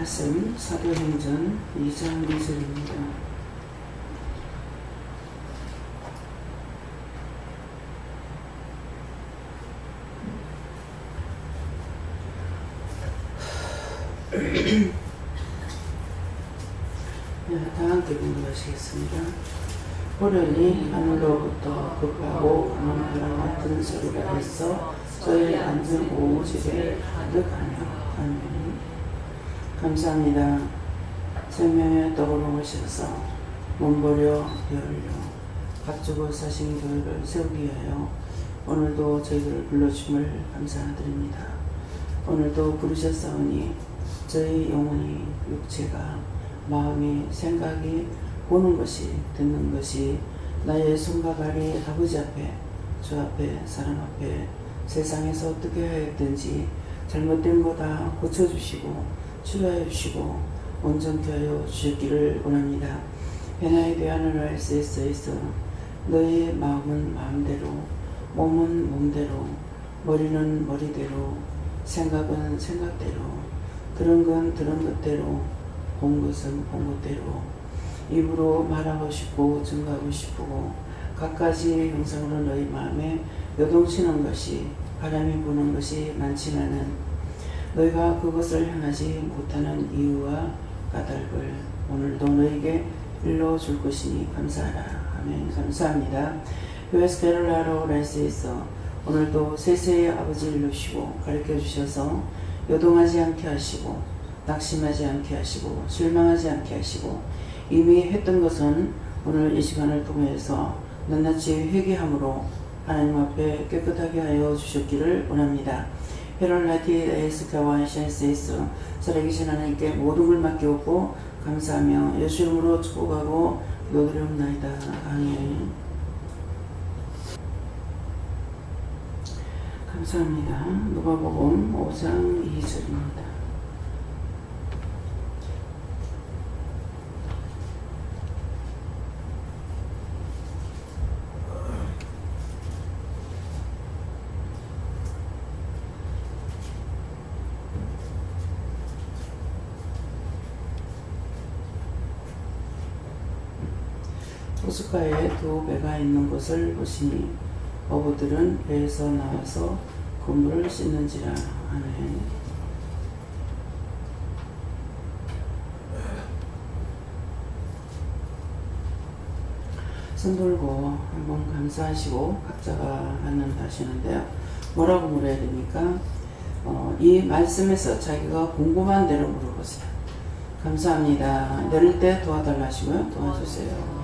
말씀 사도행전 2장 2절입니다. 다 함께 공부하시겠습니다. 호련히 하늘로부터 급하고 강한 바람 같은 소리가 있어 저희 앉은 오집에 가득하며 아멘. 감사합니다. 생명의 떡으로 오셔서 몸버려 열려 값주고 사신 교회를 세우기 위하여 오늘도 저희들을 불러주심을 감사드립니다. 오늘도 부르셨사오니 저희 영혼이 육체가 마음이 생각이 보는 것이 듣는 것이 나의 손과 발이 아버지 앞에 주 앞에 사람 앞에 세상에서 어떻게 하였든지 잘못된 거 다 고쳐주시고 치료하여 주시고 온전케 하여 주셨기를 원합니다. 변화에 대한 RSS에서 너의 마음은 마음대로 몸은 몸대로 머리는 머리대로 생각은 생각대로 들은 건 들은 것대로 본 것은 본 것대로 입으로 말하고 싶고 증거하고 싶고 갖가지 형상으로 너희 마음에 요동치는 것이 바람이 부는 것이 많지만은 너희가 그것을 향하지 못하는 이유와 까닭을 오늘도 너희에게 일러줄 것이니 감사하라. 아멘. 감사합니다. US 캐롤라로 라이스에서 오늘도 세세의 아버지를 일러주시고 가르쳐주셔서 요동하지 않게 하시고 낙심하지 않게 하시고 실망하지 않게 하시고 이미 했던 것은 오늘 이 시간을 통해서 낱낱이 회개함으로 하나님 앞에 깨끗하게 하여 주셨기를 원합니다. 헤럴라티 에스카와 샤이스에서 살아계신 하나님께 모든 걸 맡기옵고 감사하며 예수 이름으로 축복하고 기도드리옵나이다. 아멘. 감사합니다. 누가복음 5장 2절입니다. 호숫가에 두 배가 있는 곳을 보시니 어부들은 배에서 나와서 그물을 씻는지라. 아멘. 손 들고 한번 감사하시고 각자가 받는다 하시는데요. 뭐라고 물어야 됩니까? 이 말씀에서 자기가 궁금한 대로 물어보세요. 감사합니다. 내릴 때 도와달라 하시고요. 도와주세요.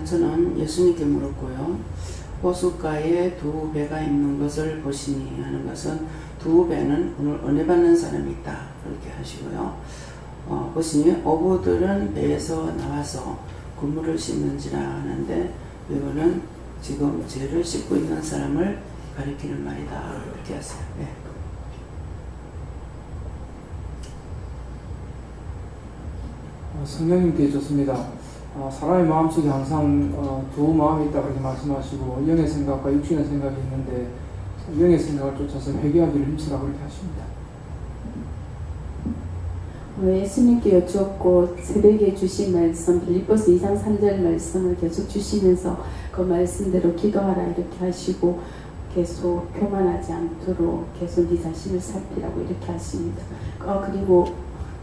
저는 예수님께 물었고요. 호숫가에 두 배가 있는 것을 보시니 하는 것은 두 배는 오늘 은혜 받는 사람이 있다 그렇게 하시고요. 보시니 어부들은 배에서 나와서 그물을 씻는지라 하는데 이거는 지금 죄를 씻고 있는 사람을 가리키는 말이다 이렇게 하세요. 네. 성령님께 좋습니다. 사람의 마음속에 항상 두 마음이 있다 그렇게 말씀하시고 영의 생각과 육신의 생각이 있는데 영의 생각을 쫓아서 회개하기를 힘쓰라 그렇게 하십니다. 예수님께 여쭈었고 새벽에 주신 말씀 빌립보서 2장 3절 말씀을 계속 주시면서 그 말씀대로 기도하라 이렇게 하시고 계속 교만하지 않도록 계속 네 자신을 살피라고 이렇게 하십니다. 그리고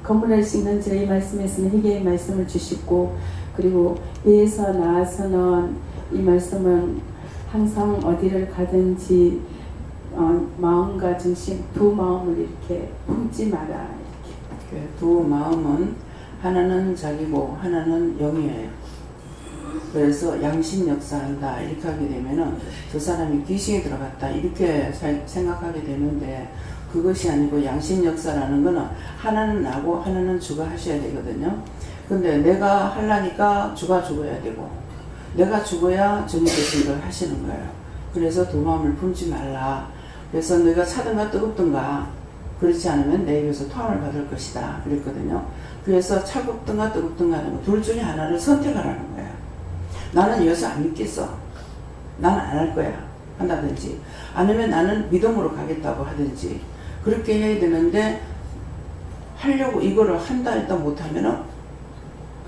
건물을 씻는 저희 말씀에서는 회개의 말씀을 주시고 그리고 배에서 나와서는 이 말씀은 항상 어디를 가든지 마음과 중심 두 마음을 이렇게 품지 마라 이렇게 두 마음은 하나는 자기고 하나는 영이에요. 그래서 양심 역사한다 이렇게 하게 되면은 저 사람이 귀신이 들어갔다 이렇게 생각하게 되는데, 그것이 아니고 양심 역사라는 거는 하나는 나고 하나는 주가 하셔야 되거든요. 근데 내가 하려니까 주가 죽어야 되고, 내가 죽어야 주님께서 이걸 하시는 거예요. 그래서 두 마음을 품지 말라. 그래서 너희가 차든가 뜨겁든가 그렇지 않으면 내 입에서 토함을 받을 것이다 그랬거든요. 그래서 차갑든가 뜨겁든가 하는 거 둘 중에 하나를 선택하라는 거예요. 나는 예수 안 믿겠어, 나는 안 할 거야 한다든지, 아니면 나는 믿음으로 가겠다고 하든지 그렇게 해야 되는데, 하려고 이거를 한다 했다 못하면은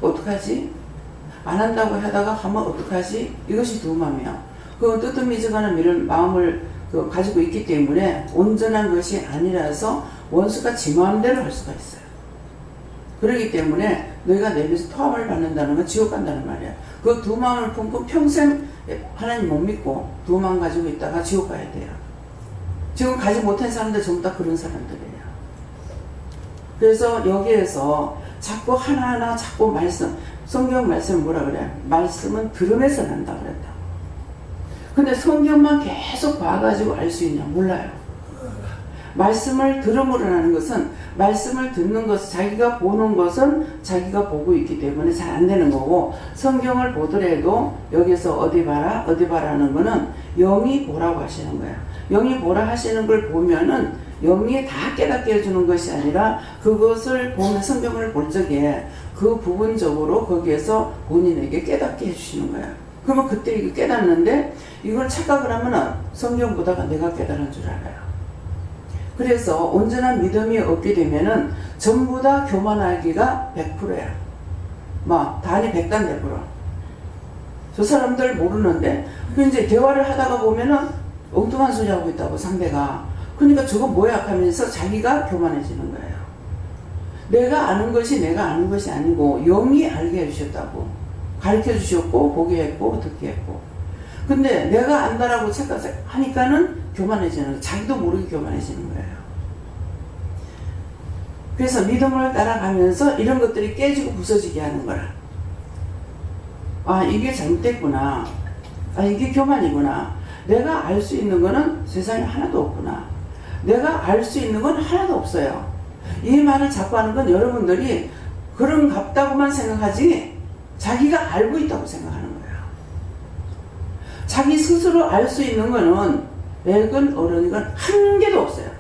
어떡하지? 안 한다고 하다가 하면 어떡하지? 이것이 두 마음이야. 그건 뜨뜻미지근한 이런 마음을 가지고 있기 때문에 온전한 것이 아니라서 원수가 지 마음대로 할 수가 있어요. 그렇기 때문에 너희가 내 입에서 토함을 받는다는 건 지옥 간다는 말이야. 그 두 마음을 품고 평생 하나님 못 믿고 두 마음 가지고 있다가 지옥 가야 돼요. 지금 가지 못한 사람들 전부 다 그런 사람들이에요. 그래서 여기에서 자꾸 하나하나 자꾸 말씀, 성경 말씀 뭐라 그래? 말씀은 들음에서 난다 그랬다. 근데 성경만 계속 봐가지고 알 수 있냐? 몰라요. 말씀을 들음으로 하는 것은, 말씀을 듣는 것은, 자기가 보는 것은 자기가 보고 있기 때문에 잘 안 되는 거고, 성경을 보더라도 여기서 어디 봐라 어디 봐라 하는 거는 영이 보라고 하시는 거야. 영이 보라 하시는 걸 보면은 영이 다 깨닫게 해주는 것이 아니라, 그것을 보면 성경을 볼 적에 그 부분적으로 거기에서 본인에게 깨닫게 해주시는 거야. 그러면 그때 이거 깨닫는데, 이걸 착각을 하면은 성경 보다가 내가 깨달은 줄 알아요. 그래서 온전한 믿음이 없게 되면은 전부 다 교만하기가 100%야. 막 단이 100단 100%. 저 사람들 모르는데, 그 이제 대화를 하다가 보면은 엉뚱한 소리 하고 있다고 상대가. 그러니까 저거 뭐야 하면서 자기가 교만해지는 거예요. 내가 아는 것이 내가 아는 것이 아니고 영이 알게 해주셨다고. 가르쳐 주셨고 보게 했고 듣게 했고. 근데 내가 안다라고 착각하니까는 교만해지는 거예요. 자기도 모르게 교만해지는 거예요. 그래서 믿음을 따라가면서 이런 것들이 깨지고 부서지게 하는 거라. 아, 이게 잘못됐구나. 아, 이게 교만이구나. 내가 알 수 있는 거는 세상에 하나도 없구나. 내가 알 수 있는 건 하나도 없어요. 이 말을 자꾸 하는 건 여러분들이 그런 같다고만 생각하지 자기가 알고 있다고 생각하는 거예요. 자기 스스로 알 수 있는 거는 백은 어른이건 한 개도 없어요.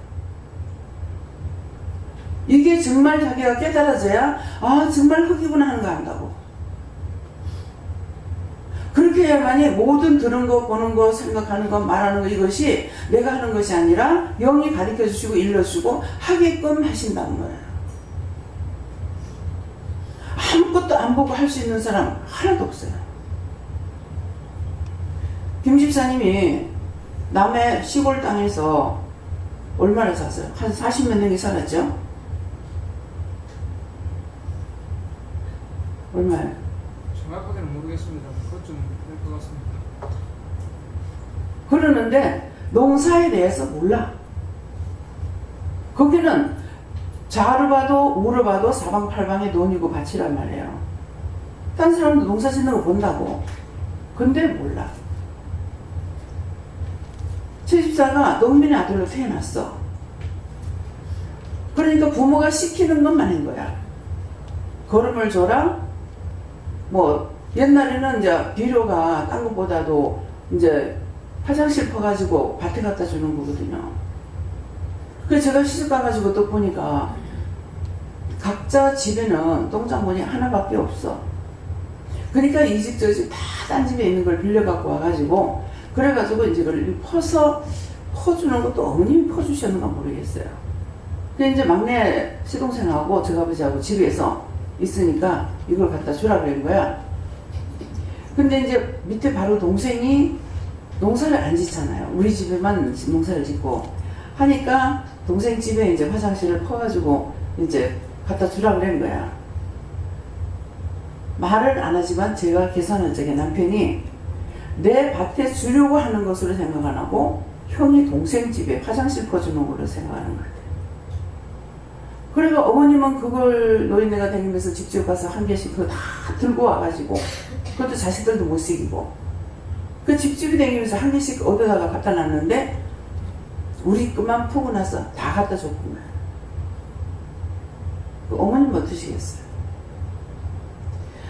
이게 정말 자기가 깨달아져야 아 정말 흙이구나 하는 거 안다고. 그렇게 해야만이 모든 들은 거 보는 거 생각하는 거 말하는 거 이것이 내가 하는 것이 아니라 영이 가르쳐 주시고 일러주고 하게끔 하신다는 거예요. 아무것도 안 보고 할 수 있는 사람 하나도 없어요. 김 집사님이 남의 시골 땅에서 얼마나 샀어요? 한 40몇 년이 살았죠? 얼마예요? 정확하게는 모르겠습니다. 그것 좀 될 것 같습니다. 그러는데 농사에 대해서 몰라. 거기는 좌로 봐도 우로 봐도 사방팔방에 논이고 밭이란 말이에요. 딴 사람도 농사 짓는 거 본다고. 근데 몰라. 제 집사가 농민의 아들로 태어났어. 그러니까 부모가 시키는 것만 한 거야. 거름을 줘라. 뭐 옛날에는 이제 비료가 딴 것보다도 이제 화장실 퍼가지고 밭에 갖다 주는 거거든요. 그래서 제가 시집 가가지고 또 보니까 각자 집에는 똥장본이 하나밖에 없어. 그러니까 이 집 저 집 다 딴 집에 있는 걸 빌려 갖고 와가지고 그래가지고 이제 그걸 퍼주는 것도 어머님이 퍼주셨는가 모르겠어요. 근데 이제 막내 시동생하고 저희 아버지하고 집에서 있으니까 이걸 갖다 주라 그런 거야. 근데 이제 밑에 바로 동생이 농사를 안 짓잖아요. 우리 집에만 농사를 짓고 하니까 동생 집에 이제 화장실을 퍼가지고 이제 갖다 주라 그런 거야. 말을 안 하지만 제가 계산한 적에 남편이 내 밭에 주려고 하는 것으로 생각 안 하고 형이 동생 집에 화장실 퍼주는 걸로 생각하는 것 같아요. 그러니까 어머님은 그걸 노인네가 다니면서 직접 가서 한 개씩 그거 다 들고 와가지고 그것도 자식들도 못 새기고 그 집집이 다니면서 한 개씩 얻어다가 갖다 놨는데 우리 것만 푸고 나서 다 갖다 줬구만. 그 어머님 어떠시겠어요?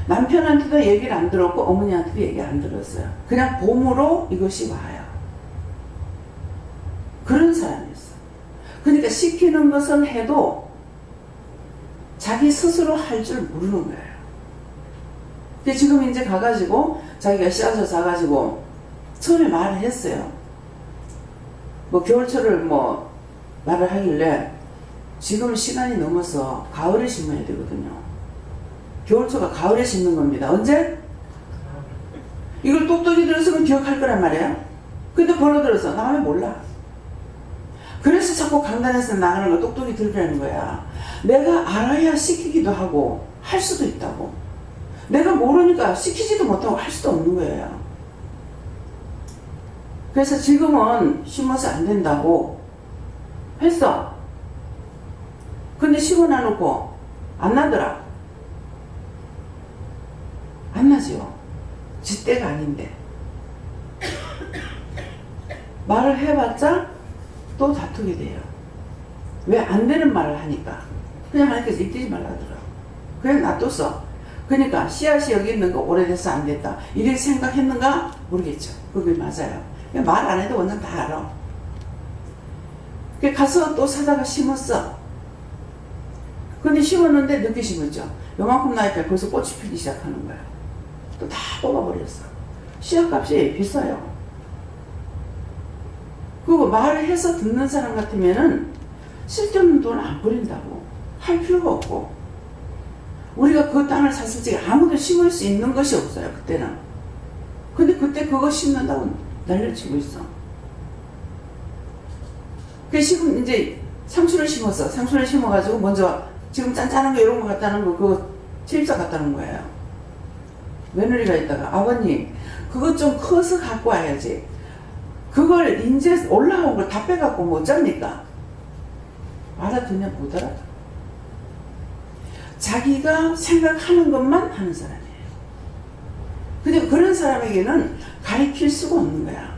남편한테도 얘기를 안 들었고 어머니한테도 얘기 안 들었어요. 그냥 봄으로 이것이 와요. 그런 사람이었어. 그러니까 시키는 것은 해도 자기 스스로 할 줄 모르는 거예요. 근데 지금 이제 가가지고 자기가 씨앗을 사가지고 처음에 말을 했어요. 뭐 겨울철을 뭐 말을 하길래 지금 시간이 넘어서 가을에 심어야 되거든요. 겨울초가 가을에 심는 겁니다. 언제? 이걸 똑똑히 들었으면 기억할 거란 말이에요. 근데 벌어 들어서 나 왜 몰라. 그래서 자꾸 강단에서 나가는 걸 똑똑히 들으라는 거야. 내가 알아야 시키기도 하고 할 수도 있다고. 내가 모르니까 시키지도 못하고 할 수도 없는 거예요. 그래서 지금은 심어서 안 된다고 했어. 근데 심어놔놓고 안 나더라. 안 나지요. 지 때가 아닌데. 말을 해봤자 또 다투게 돼요. 왜 안 되는 말을 하니까. 그냥 하나님께서 입대지 말라더라고. 그냥 놔뒀어. 그러니까 씨앗이 여기 있는 거 오래돼서 안 됐다. 이렇게 생각했는가? 모르겠죠. 그게 맞아요. 말 안 해도 원장 다 알아. 가서 또 사다가 심었어. 근데 심었는데 늦게 심었죠. 요만큼 나니까 벌써 꽃이 피기 시작하는 거야. 또 다 뽑아버렸어. 씨앗값이 비싸요. 그리고 말을 해서 듣는 사람 같으면은 쓸데없는 돈을 안 버린다고. 할 필요가 없고. 우리가 그 땅을 샀을 때 아무도 심을 수 있는 것이 없어요. 그때는. 근데 그때 그거 심는다고 난리치고 있어. 그래서 지금 이제 상추를 심었어. 상추를 심어가지고 먼저 지금 짠짠한 거 이런 거 갖다는 거 그거 세입자 갖다는 거예요. 며느리가 있다가 아버님 그것 좀 커서 갖고 와야지. 그걸 이제 올라온 걸 다 빼갖고 뭐 어쩝니까? 알아듣냐 못 알아듣어. 자기가 생각하는 것만 하는 사람이에요. 근데 그런 사람에게는 가르칠 수가 없는 거야.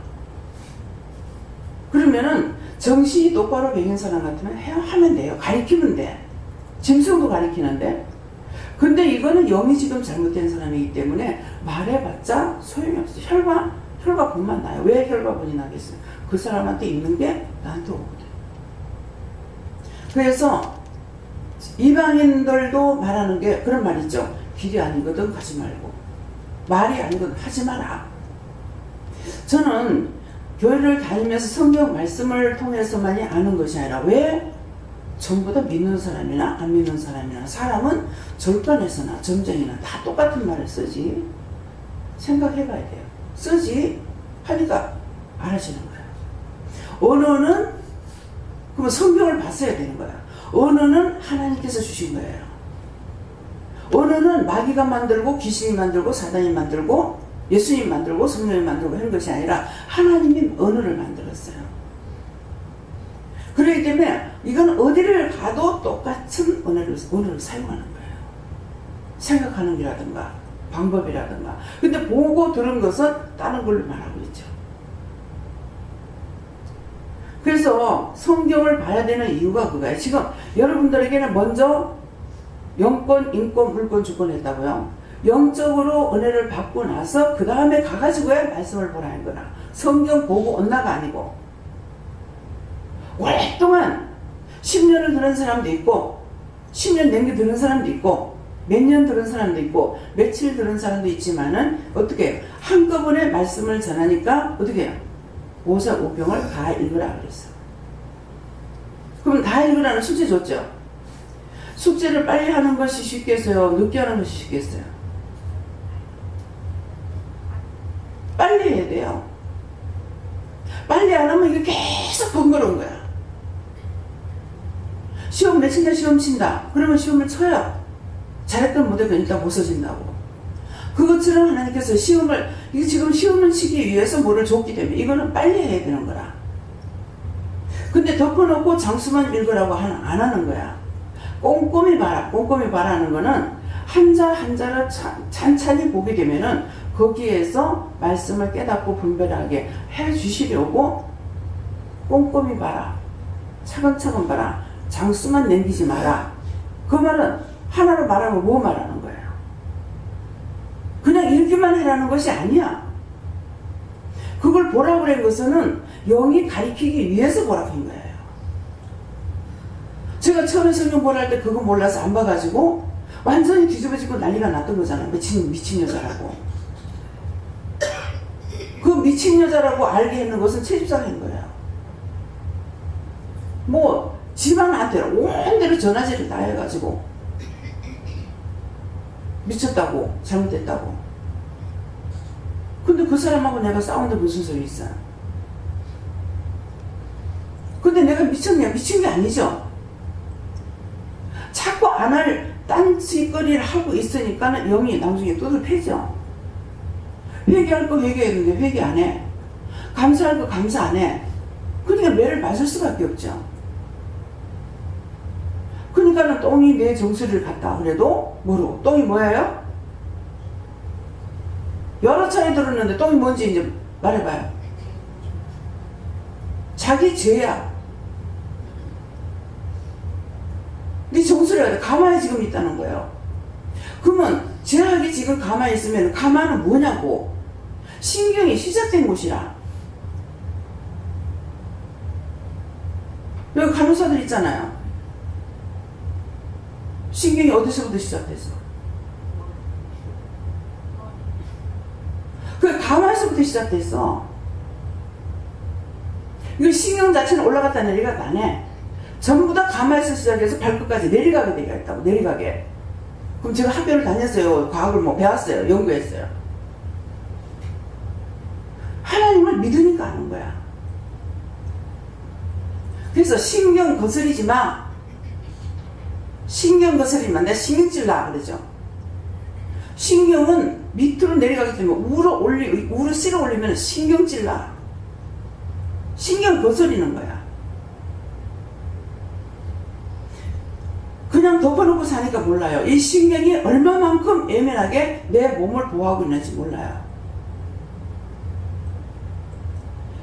그러면은 정신이 똑바로 배긴 사람 같으면 하면 돼요. 가르치면 돼. 짐승도 가르치는데. 근데 이거는 영이 지금 잘못된 사람이기 때문에 말해봤자 소용이 없어. 혈과분만 나요. 왜 혈과분이 나겠어요? 그 사람한테 있는 게 나한테 오거든. 그래서 이방인들도 말하는 게 그런 말 있죠. 길이 아니거든 가지 말고. 말이 아니거든 하지 마라. 저는 교회를 다니면서 성경 말씀을 통해서만이 아는 것이 아니라 왜 전부 다 믿는 사람이나 안 믿는 사람이나 사람은 절간에서나 점쟁이나 다 똑같은 말을 쓰지. 생각해봐야 돼요. 쓰지 하니까 알아지는 거야. 언어는 그러면 성경을 봤어야 되는 거야. 언어는 하나님께서 주신 거예요. 언어는 마귀가 만들고 귀신이 만들고 사단이 만들고 예수님이 만들고 성령이 만들고 하는 것이 아니라 하나님이 언어를 만들었어요. 그렇기 때문에 이건 어디를 가도 똑같은 언어를 사용하는 거예요. 생각하는 게라든가 방법이라든가. 근데 보고 들은 것은 다른 걸로 말하고 있죠. 그래서 성경을 봐야 되는 이유가 그거예요. 지금 여러분들에게는 먼저 영권, 인권, 물권, 주권 했다고요. 영적으로 은혜를 받고 나서 그 다음에 가가지고야 말씀을 보라는 거라. 성경 보고 온나가 아니고. 오랫동안 10년을 들은 사람도 있고 10년 넘게 들은 사람도 있고 몇 년 들은 사람도 있고 며칠 들은 사람도 있지만은 어떻게 해요? 한꺼번에 말씀을 전하니까 어떻게 해요? 오사오병을 다 읽으라 그랬어. 그럼 다 읽으라는 숙제 줬죠? 숙제를 빨리 하는 것이 쉽겠어요? 늦게 하는 것이 쉽겠어요? 빨리 해야 돼요. 빨리 안 하면 이게 계속 번거로운 거야. 시험 며칠 날 시험 친다. 그러면 시험을 쳐요. 잘했던 못했던 일단 못 써진다고. 그것처럼 하나님께서 시험을, 이게 지금 시험을 치기 위해서 뭐를 줬기 때문에 이거는 빨리 해야 되는 거라. 근데 덮어놓고 장수만 읽으라고 안 하는 거야. 꼼꼼히 봐라. 꼼꼼히 봐라는 거는 한자 한자를 찬찬히 보게 되면은 거기에서 말씀을 깨닫고 분별하게 해 주시려고 꼼꼼히 봐라. 차근차근 봐라. 장수만 남기지 마라. 그 말은 하나로 말하면 뭐 말하는 거예요? 그냥 읽기만 해라는 것이 아니야. 그걸 보라고 그런 것은 영이 가리키기 위해서 보라고 한 거예요. 제가 처음에 성경 보라 할 때 그거 몰라서 안 봐가지고 완전히 뒤집어지고 난리가 났던 거잖아요. 미친 여자라고. 그 미친 여자라고 알게 했는 것은 채집사가 한 거예요. 뭐 집안한테 온 대로 전화제를 다 해가지고 미쳤다고 잘못됐다고. 근데 그 사람하고 내가 싸우는데 무슨 소리 있어요? 근데 내가 미쳤냐? 미친 게 아니죠. 자꾸 안 할 딴짓거리를 하고 있으니까는 영이 나중에 뚜들 패죠. 회개할 거 회개했는데 회개 안 해. 감사할 거 감사 안 해. 그러니까 매를 맞을 수밖에 없죠. 그러니까는 똥이 내 정수리를 갔다 그래도 모르고. 똥이 뭐예요? 여러 차례 들었는데 똥이 뭔지 이제 말해봐요. 자기 죄야. 네 정수리가 가만히 지금 있다는 거예요. 그러면 죄악이 지금 가만히 있으면 가만은 뭐냐고. 신경이 시작된 곳이라. 여기 간호사들 있잖아요. 신경이 어디서부터 시작됐어? 그 가만히서부터 시작됐어. 이 신경 자체는 올라갔다 내려갔다 안 해. 전부 다 가만히서 시작해서 발끝까지 내려가게 되어 있다고. 내려가게. 그럼 제가 학교를 다녔어요. 과학을 뭐 배웠어요. 연구했어요. 하나님을 믿으니까 하는 거야. 그래서 신경 거스리지 마. 신경 거스리면 내 신경질 나 그러죠. 신경은 밑으로 내려가기 때문에 우로 쓸어 올리면 신경질 나. 신경 거스리는 거야. 그냥 덮어놓고 사니까 몰라요. 이 신경이 얼마만큼 예민하게 내 몸을 보호하고 있는지 몰라요.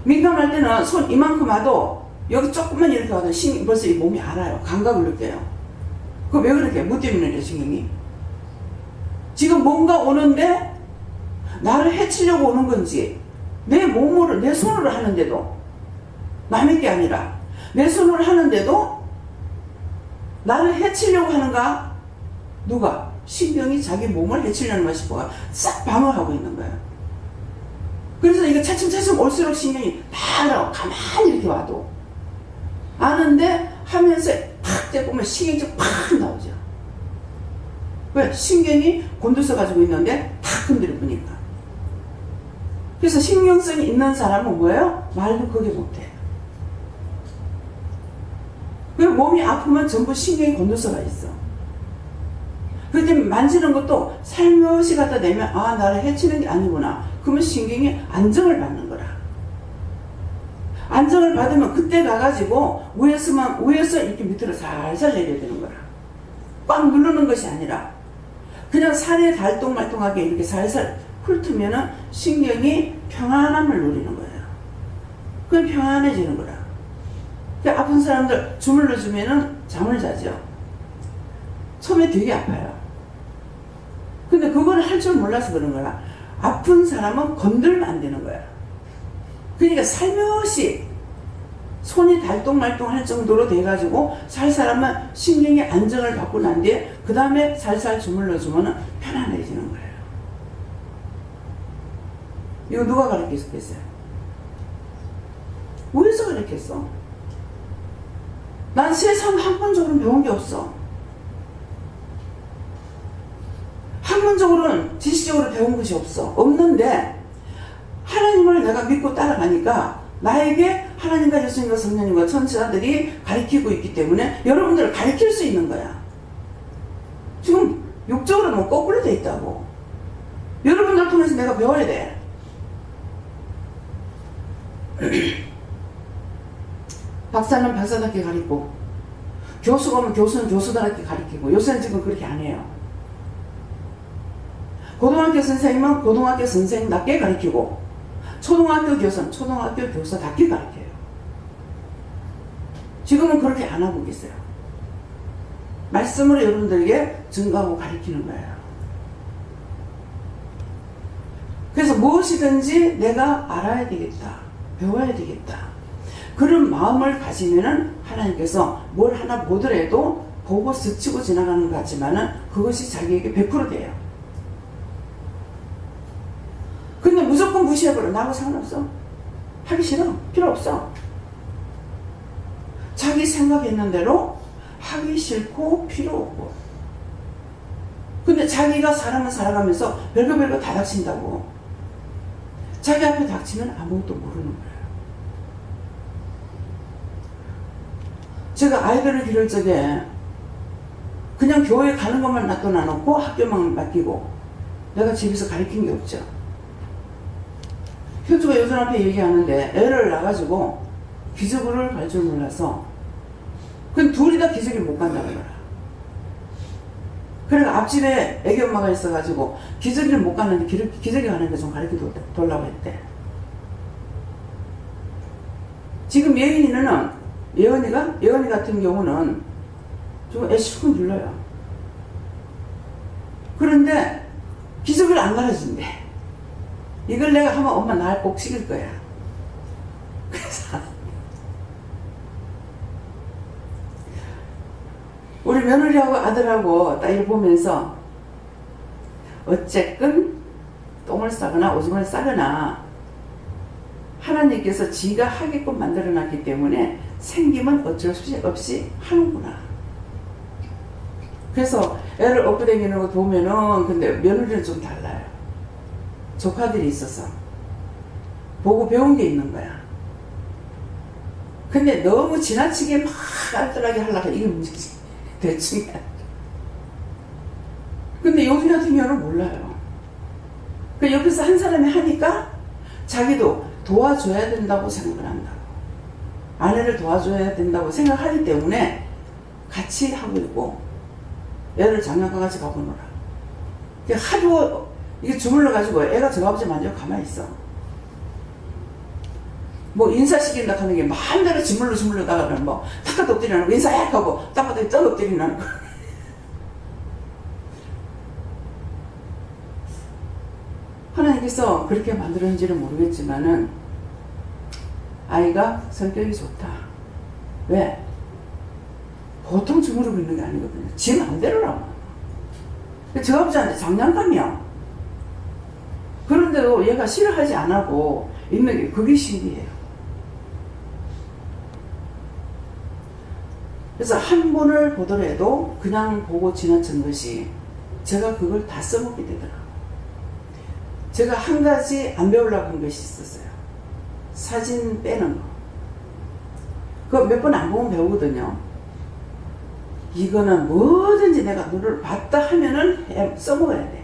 민감할 때는 손 이만큼 와도 여기 조금만 이렇게 와도 벌써 이 몸이 알아요. 감각을 느껴요. 그거 왜 그렇게? 뭐 때문에 그래 신경이? 지금 뭔가 오는데 나를 해치려고 오는 건지 내 몸으로 내 손으로 하는데도 남의 게 아니라 내 손으로 하는데도 나를 해치려고 하는가? 누가? 신경이 자기 몸을 해치려는 것 싶어가 싹 방어하고 있는 거예요. 그래서 이거 차츰차츰 올수록 신경이 다 알아. 가만히 이렇게 와도 아는데 하면서 팍 떼보면 신경이 좀 팍 나오죠. 왜? 신경이 곤두서 가지고 있는데 탁 건드려 보니까. 그래서 신경성이 있는 사람은 뭐예요? 말도 그게 못해. 그리고 몸이 아프면 전부 신경이 곤두서가 있어. 그렇기 때문에 만지는 것도 살며시 갖다 대면 아 나를 해치는 게 아니구나. 그러면 신경이 안정을 받는 거라. 안정을 받으면 그때 가가지고 위에서 이렇게 밑으로 살살 내려야 되는 거라. 꽉 누르는 것이 아니라 그냥 살에 달동말동하게 이렇게 살살 훑으면은 신경이 평안함을 누리는 거예요. 그럼 평안해지는 거라. 아픈 사람들 주물러 주면은 잠을 자죠. 처음에 되게 아파요. 근데 그걸 할 줄 몰라서 그런 거라. 아픈 사람은 건들면 안 되는 거야. 그러니까 살며시 손이 달동말동 할 정도로 돼가지고 살살 하면 신경이 안정을 받고 난 뒤에 그 다음에 살살 주물러 주면 편안해지는 거예요. 이거 누가 가르쳤겠어요? 어디서 가르쳤어? 난 세상 학문적으로는 배운 게 없어. 학문적으로는 지식적으로 배운 것이 없어. 없는데 하나님을 내가 믿고 따라가니까 나에게 하나님과 예수님과 성령님과 천사들이 가르치고 있기 때문에 여러분들을 가르칠 수 있는 거야. 지금 육적으로는 거꾸로 돼 있다고. 여러분들을 통해서 내가 배워야 돼. 박사는 박사답게 가르치고 교수가 오면 교수는 교수들한테 가르치고, 요새는 지금 그렇게 안 해요. 고등학교 선생님은 고등학교 선생님답게 가르치고, 초등학교 교사는 초등학교 교사답게 가르쳐요. 지금은 그렇게 안 하고 계세요. 말씀으로 여러분들에게 증거하고 가르치는 거예요. 그래서 무엇이든지 내가 알아야 되겠다, 배워야 되겠다, 그런 마음을 가지면은 하나님께서 뭘 하나 보더라도 보고 스치고 지나가는 것 같지만은 그것이 자기에게 100% 돼요. 근데 무조건 무시해버려. 나하고 상관없어. 하기 싫어. 필요 없어. 자기 생각했는 대로 하기 싫고 필요 없고. 근데 자기가 사람을 살아가면서 별거 다 닥친다고. 자기 앞에 닥치면 아무것도 모르는 거예요. 제가 아이들을 기를 적에 그냥 교회 가는 것만 놔둬놓고 학교만 맡기고 내가 집에서 가르친 게 없죠. 현주가 요즘 앞에 얘기하는데 애를 낳아가지고 기저귀를 갈 줄 몰라서 그럼 둘이 다 기저귀를 못 간다는 거야. 그러니까 앞집에 애기 엄마가 있어가지고 기저귀를 못 가는데 기저귀 가는 거 좀 가르쳐 달라고 했대. 지금 예언이 같은 경우는 좀 애 실컷 눌러요. 그런데 기저귀를 안 갈아준대. 이걸 내가 하면 엄마 날 꼭 시킬 거야. 그래서 우리 며느리하고 아들하고 딸을 보면서 어쨌건 똥을 싸거나 오줌을 싸거나 하나님께서 지가 하게끔 만들어놨기 때문에 생기면 어쩔 수 없이 하는구나. 그래서 애를 업고 다니는 거 보면은 근데 며느리는 좀 달라요. 조카들이 있어서 보고 배운 게 있는 거야. 근데 너무 지나치게 막 알뜰하게 하려고 이게 문제지. 대충 해. 근데 요즘 같은 경우는 몰라요. 그 옆에서 한 사람이 하니까 자기도 도와줘야 된다고 생각을 한다고. 아내를 도와줘야 된다고 생각하기 때문에 같이 하고 있고 애를 장난감 같이 가고 놀아. 하도 이게 주물러가지고 애가 저 아버지 만지고 가만히 있어. 뭐 인사시킨다 하는 게 마음대로 주물러다가 뭐 탁탁 엎드리는 거 인사해 하고 딱바닥에 떡 엎드리는 거. 하나님께서 그렇게 만들었는지는 모르겠지만은 아이가 성격이 좋다. 왜? 보통 주무르고 있는 게 아니거든요. 지 마음대로라고. 저 아버지한테 장난감이야. 그런데도 얘가 싫어하지 안 하고 있는 게 그게 신기해요. 그래서 한 번을 보더라도 그냥 보고 지나친 것이 제가 그걸 다 써먹게 되더라고요. 제가 한 가지 안 배우려고 한 것이 있었어요. 사진 빼는 거. 그거 몇 번 안 보면 배우거든요. 이거는 뭐든지 내가 너를 봤다 하면은 써먹어야 돼.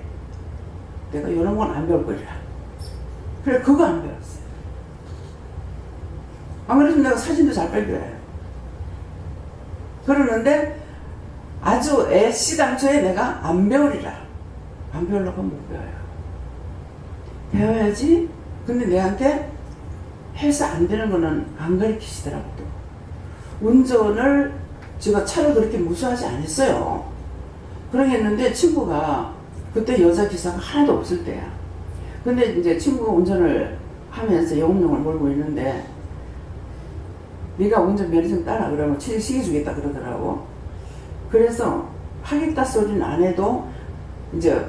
내가 이런 건 안 배울 거리라. 그래, 그거 안 배웠어요. 안 그래도 내가 사진도 잘 빨려요. 그러는데 아주 애시당초에 내가 안 배우리라. 안 배우려고 하면 못 배워요. 배워야지. 근데 내한테 해서 안 되는 거는 안 가르치시더라고. 또 운전을 제가 차를 그렇게 무시하지 않았어요. 그러겠는데 친구가 그때 여자 기사가 하나도 없을 때야. 근데 이제 친구가 운전을 하면서 영웅용을 몰고 있는데 네가 운전면허 좀 따라 그러면 시켜주겠다 그러더라고. 그래서 하겠다 소리는 안 해도 이제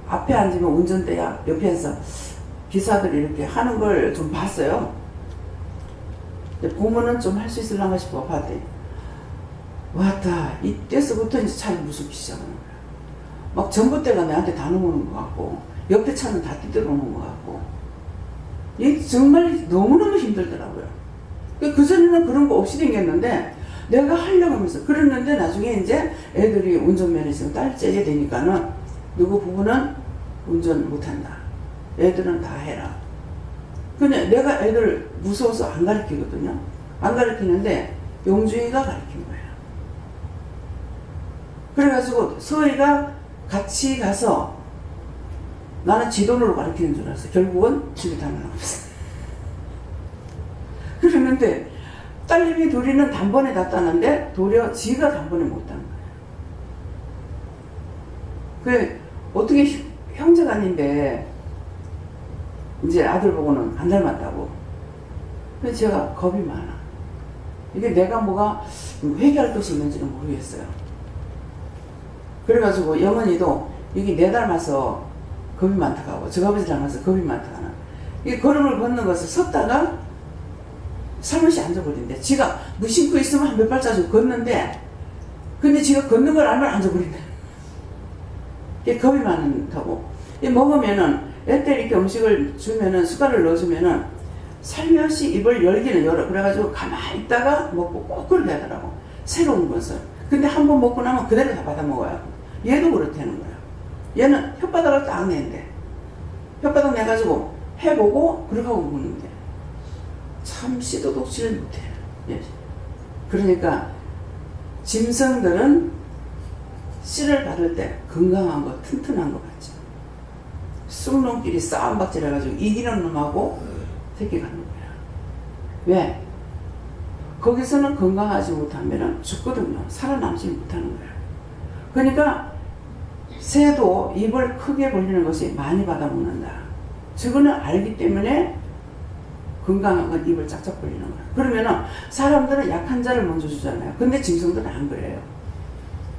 앞에 앉으면 운전대야 옆에서 기사들이 이렇게 하는 걸 좀 봤어요. 보면은 좀 할 수 있을랑가 싶어 봤더니 왔다 이때서부터 이제 차를 무섭기 시작하는 거야. 막 전봇대가 내한테 다 넘어오는 것 같고 옆에 차는 다 뛰어오는 것 같고 이게 정말 너무너무 힘들더라고요. 그전에는 그런 거 없이 댕겼는데 내가 하려고 하면서 그랬는데 나중에 이제 애들이 운전면허 지금 딸째게 되니까는 누구 부부는 운전 못한다. 애들은 다 해라. 근데 내가 애들 무서워서 안 가르치거든요. 안 가르치는데 용주이가 가르친 거예요. 그래가지고 서희가 같이 가서 나는 지 돈으로 가르치는 줄 알았어. 결국은 집에 다 나갔어. 그랬는데 딸내미 둘이는 단번에 다 따는데 도리어 지가 단번에 못 따는 거야. 그 어떻게 형제간인데 이제 아들 보고는 안 닮았다고. 그래서 제가 겁이 많아. 이게 내가 뭐가 회개할 것이 있는지는 모르겠어요. 그래가지고 영원히도 이게 내 닮아서 겁이 많다고 하고 저 아버지 닮아서 겁이 많다고 하나. 이 걸음을 걷는 것을 섰다가 살며시 앉아버린대. 지가 무심코 있으면 한 몇 발자국 걷는데 근데 지가 걷는 걸 알면 앉아버린대. 이게 겁이 많다고. 이 먹으면은 애때 이렇게 음식을 주면은 숟갈을 넣어주면은 살며시 입을 열기는 열어. 그래가지고 가만히 있다가 먹고 꼭 그렇게 하더라고. 새로운 것을. 근데 한 번 먹고 나면 그대로 다 받아 먹어요. 얘도 그렇다는 거야. 얘는 혓바닥을 딱 내는데 혓바닥 내가지고 해보고 그렇게 하고 먹는데 참 씨도 독치를 못해. 예. 그러니까 짐승들은 씨를 받을 때 건강한 거 튼튼한 거 같죠. 쑥놈끼리 싸움박질 해가지고 이기는 놈하고 새끼 가는 거야. 왜? 거기서는 건강하지 못하면 죽거든요. 살아남지 못하는 거야. 그러니까 새도 입을 크게 벌리는 것이 많이 받아먹는다. 저거는 알기 때문에 건강한 건 입을 짝짝 벌리는 거야. 그러면은 사람들은 약한 자를 먼저 주잖아요. 근데 짐승들은 안 그래요.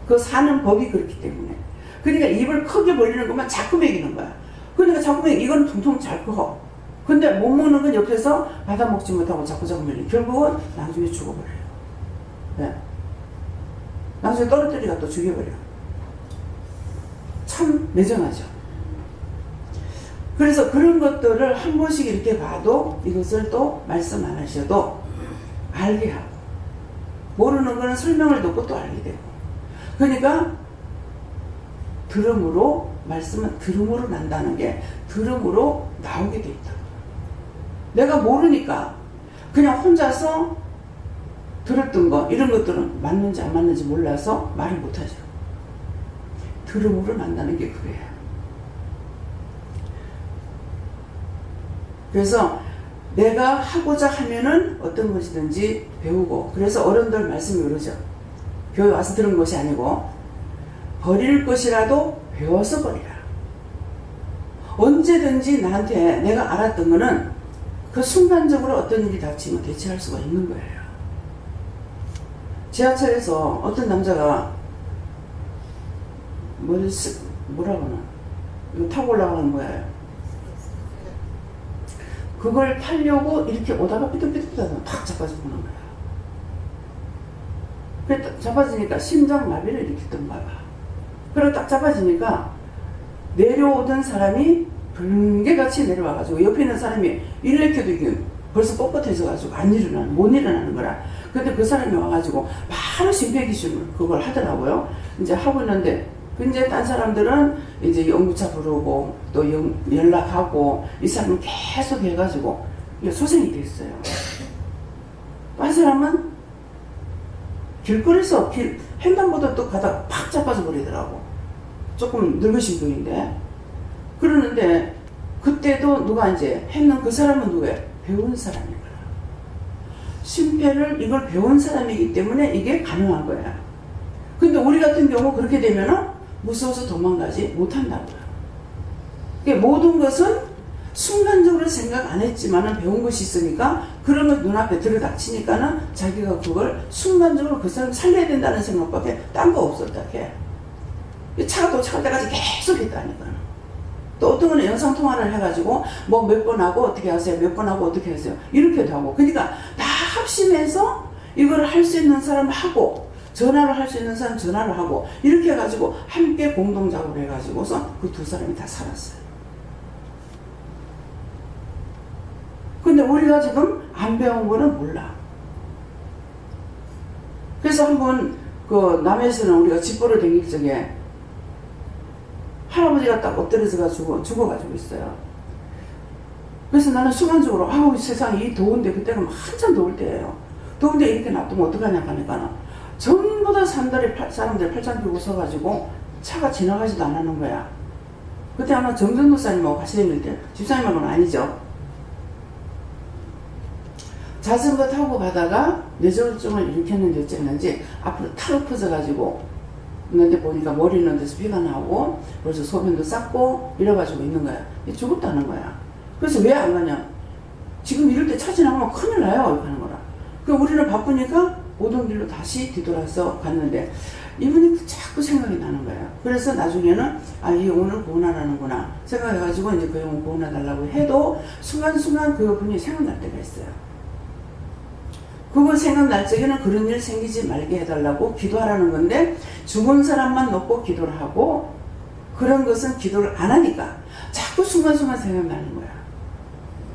그 사는 법이 그렇기 때문에. 그러니까 입을 크게 벌리는 것만 자꾸 먹이는 거야. 그러니까 자꾸 이건 통통 잘 커. 근데 못 먹는 건 옆에서 받아먹지 못하고 자꾸 먹이면 결국은 나중에 죽어버려요. 네. 나중에 떨어뜨리가 또 죽여버려. 참 매정하죠. 그래서 그런 것들을 한 번씩 이렇게 봐도 이것을 또 말씀 안 하셔도 알게 하고 모르는 거는 설명을 듣고 또 알게 되고 그러니까 들음으로 말씀은 들음으로 난다는 게 들음으로 나오게 돼 있다. 내가 모르니까 그냥 혼자서 들었던 거 이런 것들은 맞는지 안 맞는지 몰라서 말을 못하죠. 들음으로 난다는 게 그래요. 그래서 내가 하고자 하면은 어떤 것이든지 배우고 그래서 어른들 말씀이 그러죠. 교회 와서 들은 것이 아니고 버릴 것이라도 배워서 버리라. 언제든지 나한테 내가 알았던 거는 그 순간적으로 어떤 일이 닥치면 대처할 수가 있는 거예요. 지하철에서 어떤 남자가 뭐라고 하나 이거 타고 올라가는 거예요. 그걸 타려고 이렇게 오다가 삐뚤삐뚤하다가 탁 자빠지고 오는 거야. 그래 자빠지니까 심장마비를 일으켰던가 봐. 그리고 딱 자빠지니까 내려오던 사람이 번개같이 내려와가지고 옆에 있는 사람이 일으켜도 이게 벌써 뻣뻣해져가지고 못 일어나는 거라. 근데 그 사람이 와가지고 바로 심폐기술을 그걸 하더라고요. 이제 하고 있는데 이제 딴 사람들은 이제 연구차 부르고 또 연락하고 이 사람은 계속 해가지고 소생이 됐어요. 딴 사람은 길거리에서 횡단보도 가다가 팍 자빠져 버리더라고. 조금 늙으신 분인데 그러는데 그때도 누가 이제 했는 그 사람은 누구예요? 배운 사람인 거야. 심폐를 이걸 배운 사람이기 때문에 이게 가능한 거야. 근데 우리 같은 경우 그렇게 되면은 무서워서 도망가지 못한다고요. 그러니까 모든 것은 순간적으로 생각 안 했지만은 배운 것이 있으니까 그런 걸 눈앞에 들이닥치니까는 자기가 그걸 순간적으로 그 사람 살려야 된다는 생각밖에 딴 거 없었다 해. 차가 도착할 때까지 계속 했다니까. 또 어떤 거는 영상통화를 해가지고 뭐 몇 번 하고 어떻게 하세요? 몇 번 하고 어떻게 하세요? 이렇게도 하고. 그러니까 다 합심해서 이걸 할 수 있는 사람 하고 전화를 할 수 있는 사람 전화를 하고 이렇게 해가지고 함께 공동작업을 해가지고서 그 두 사람이 다 살았어요. 근데 우리가 지금 안 배운 거는 몰라. 그래서 한번 그 남해에서는 우리가 집보를 댕길 적에 할아버지가 딱 엎드려져가지고 죽어가지고 있어요. 그래서 나는 순간적으로 아우 세상에 이 더운데 그때가 한참 더울 때예요. 더운데 이렇게 놔두면 어떡하냐 하니까 전부 다 사람들이 팔짱 끼고 서가지고 차가 지나가지도 안 하는 거야. 그때 아마 정전 목사님하고 가시는데 집사님하고는 아니죠. 자전거 타고 가다가 뇌졸중을 일으켰는지 어쨌는지 앞으로 타로 퍼져가지고 있는데 보니까 머리 있는 데서 피가 나오고 벌써 소변도 쌌고 이래가지고 있는 거야. 죽었다는 거야. 그래서 왜 안 가냐? 지금 이럴 때 차 지나가면 큰일 나요. 이렇게 하는 거라. 그 우리는 바쁘니까 오던 길로 다시 뒤돌아서 갔는데 이분이 자꾸 생각이 나는 거예요. 그래서 나중에는 이 영혼을 구원하라는구나 생각해가지고 이제 그 영혼 구원해달라고 해도 순간순간 그 분이 생각날 때가 있어요. 그거 생각날 적에는 그런 일 생기지 말게 해달라고 기도하라는 건데 죽은 사람만 놓고 기도를 하고 그런 것은 기도를 안 하니까 자꾸 순간순간 생각나는 거야.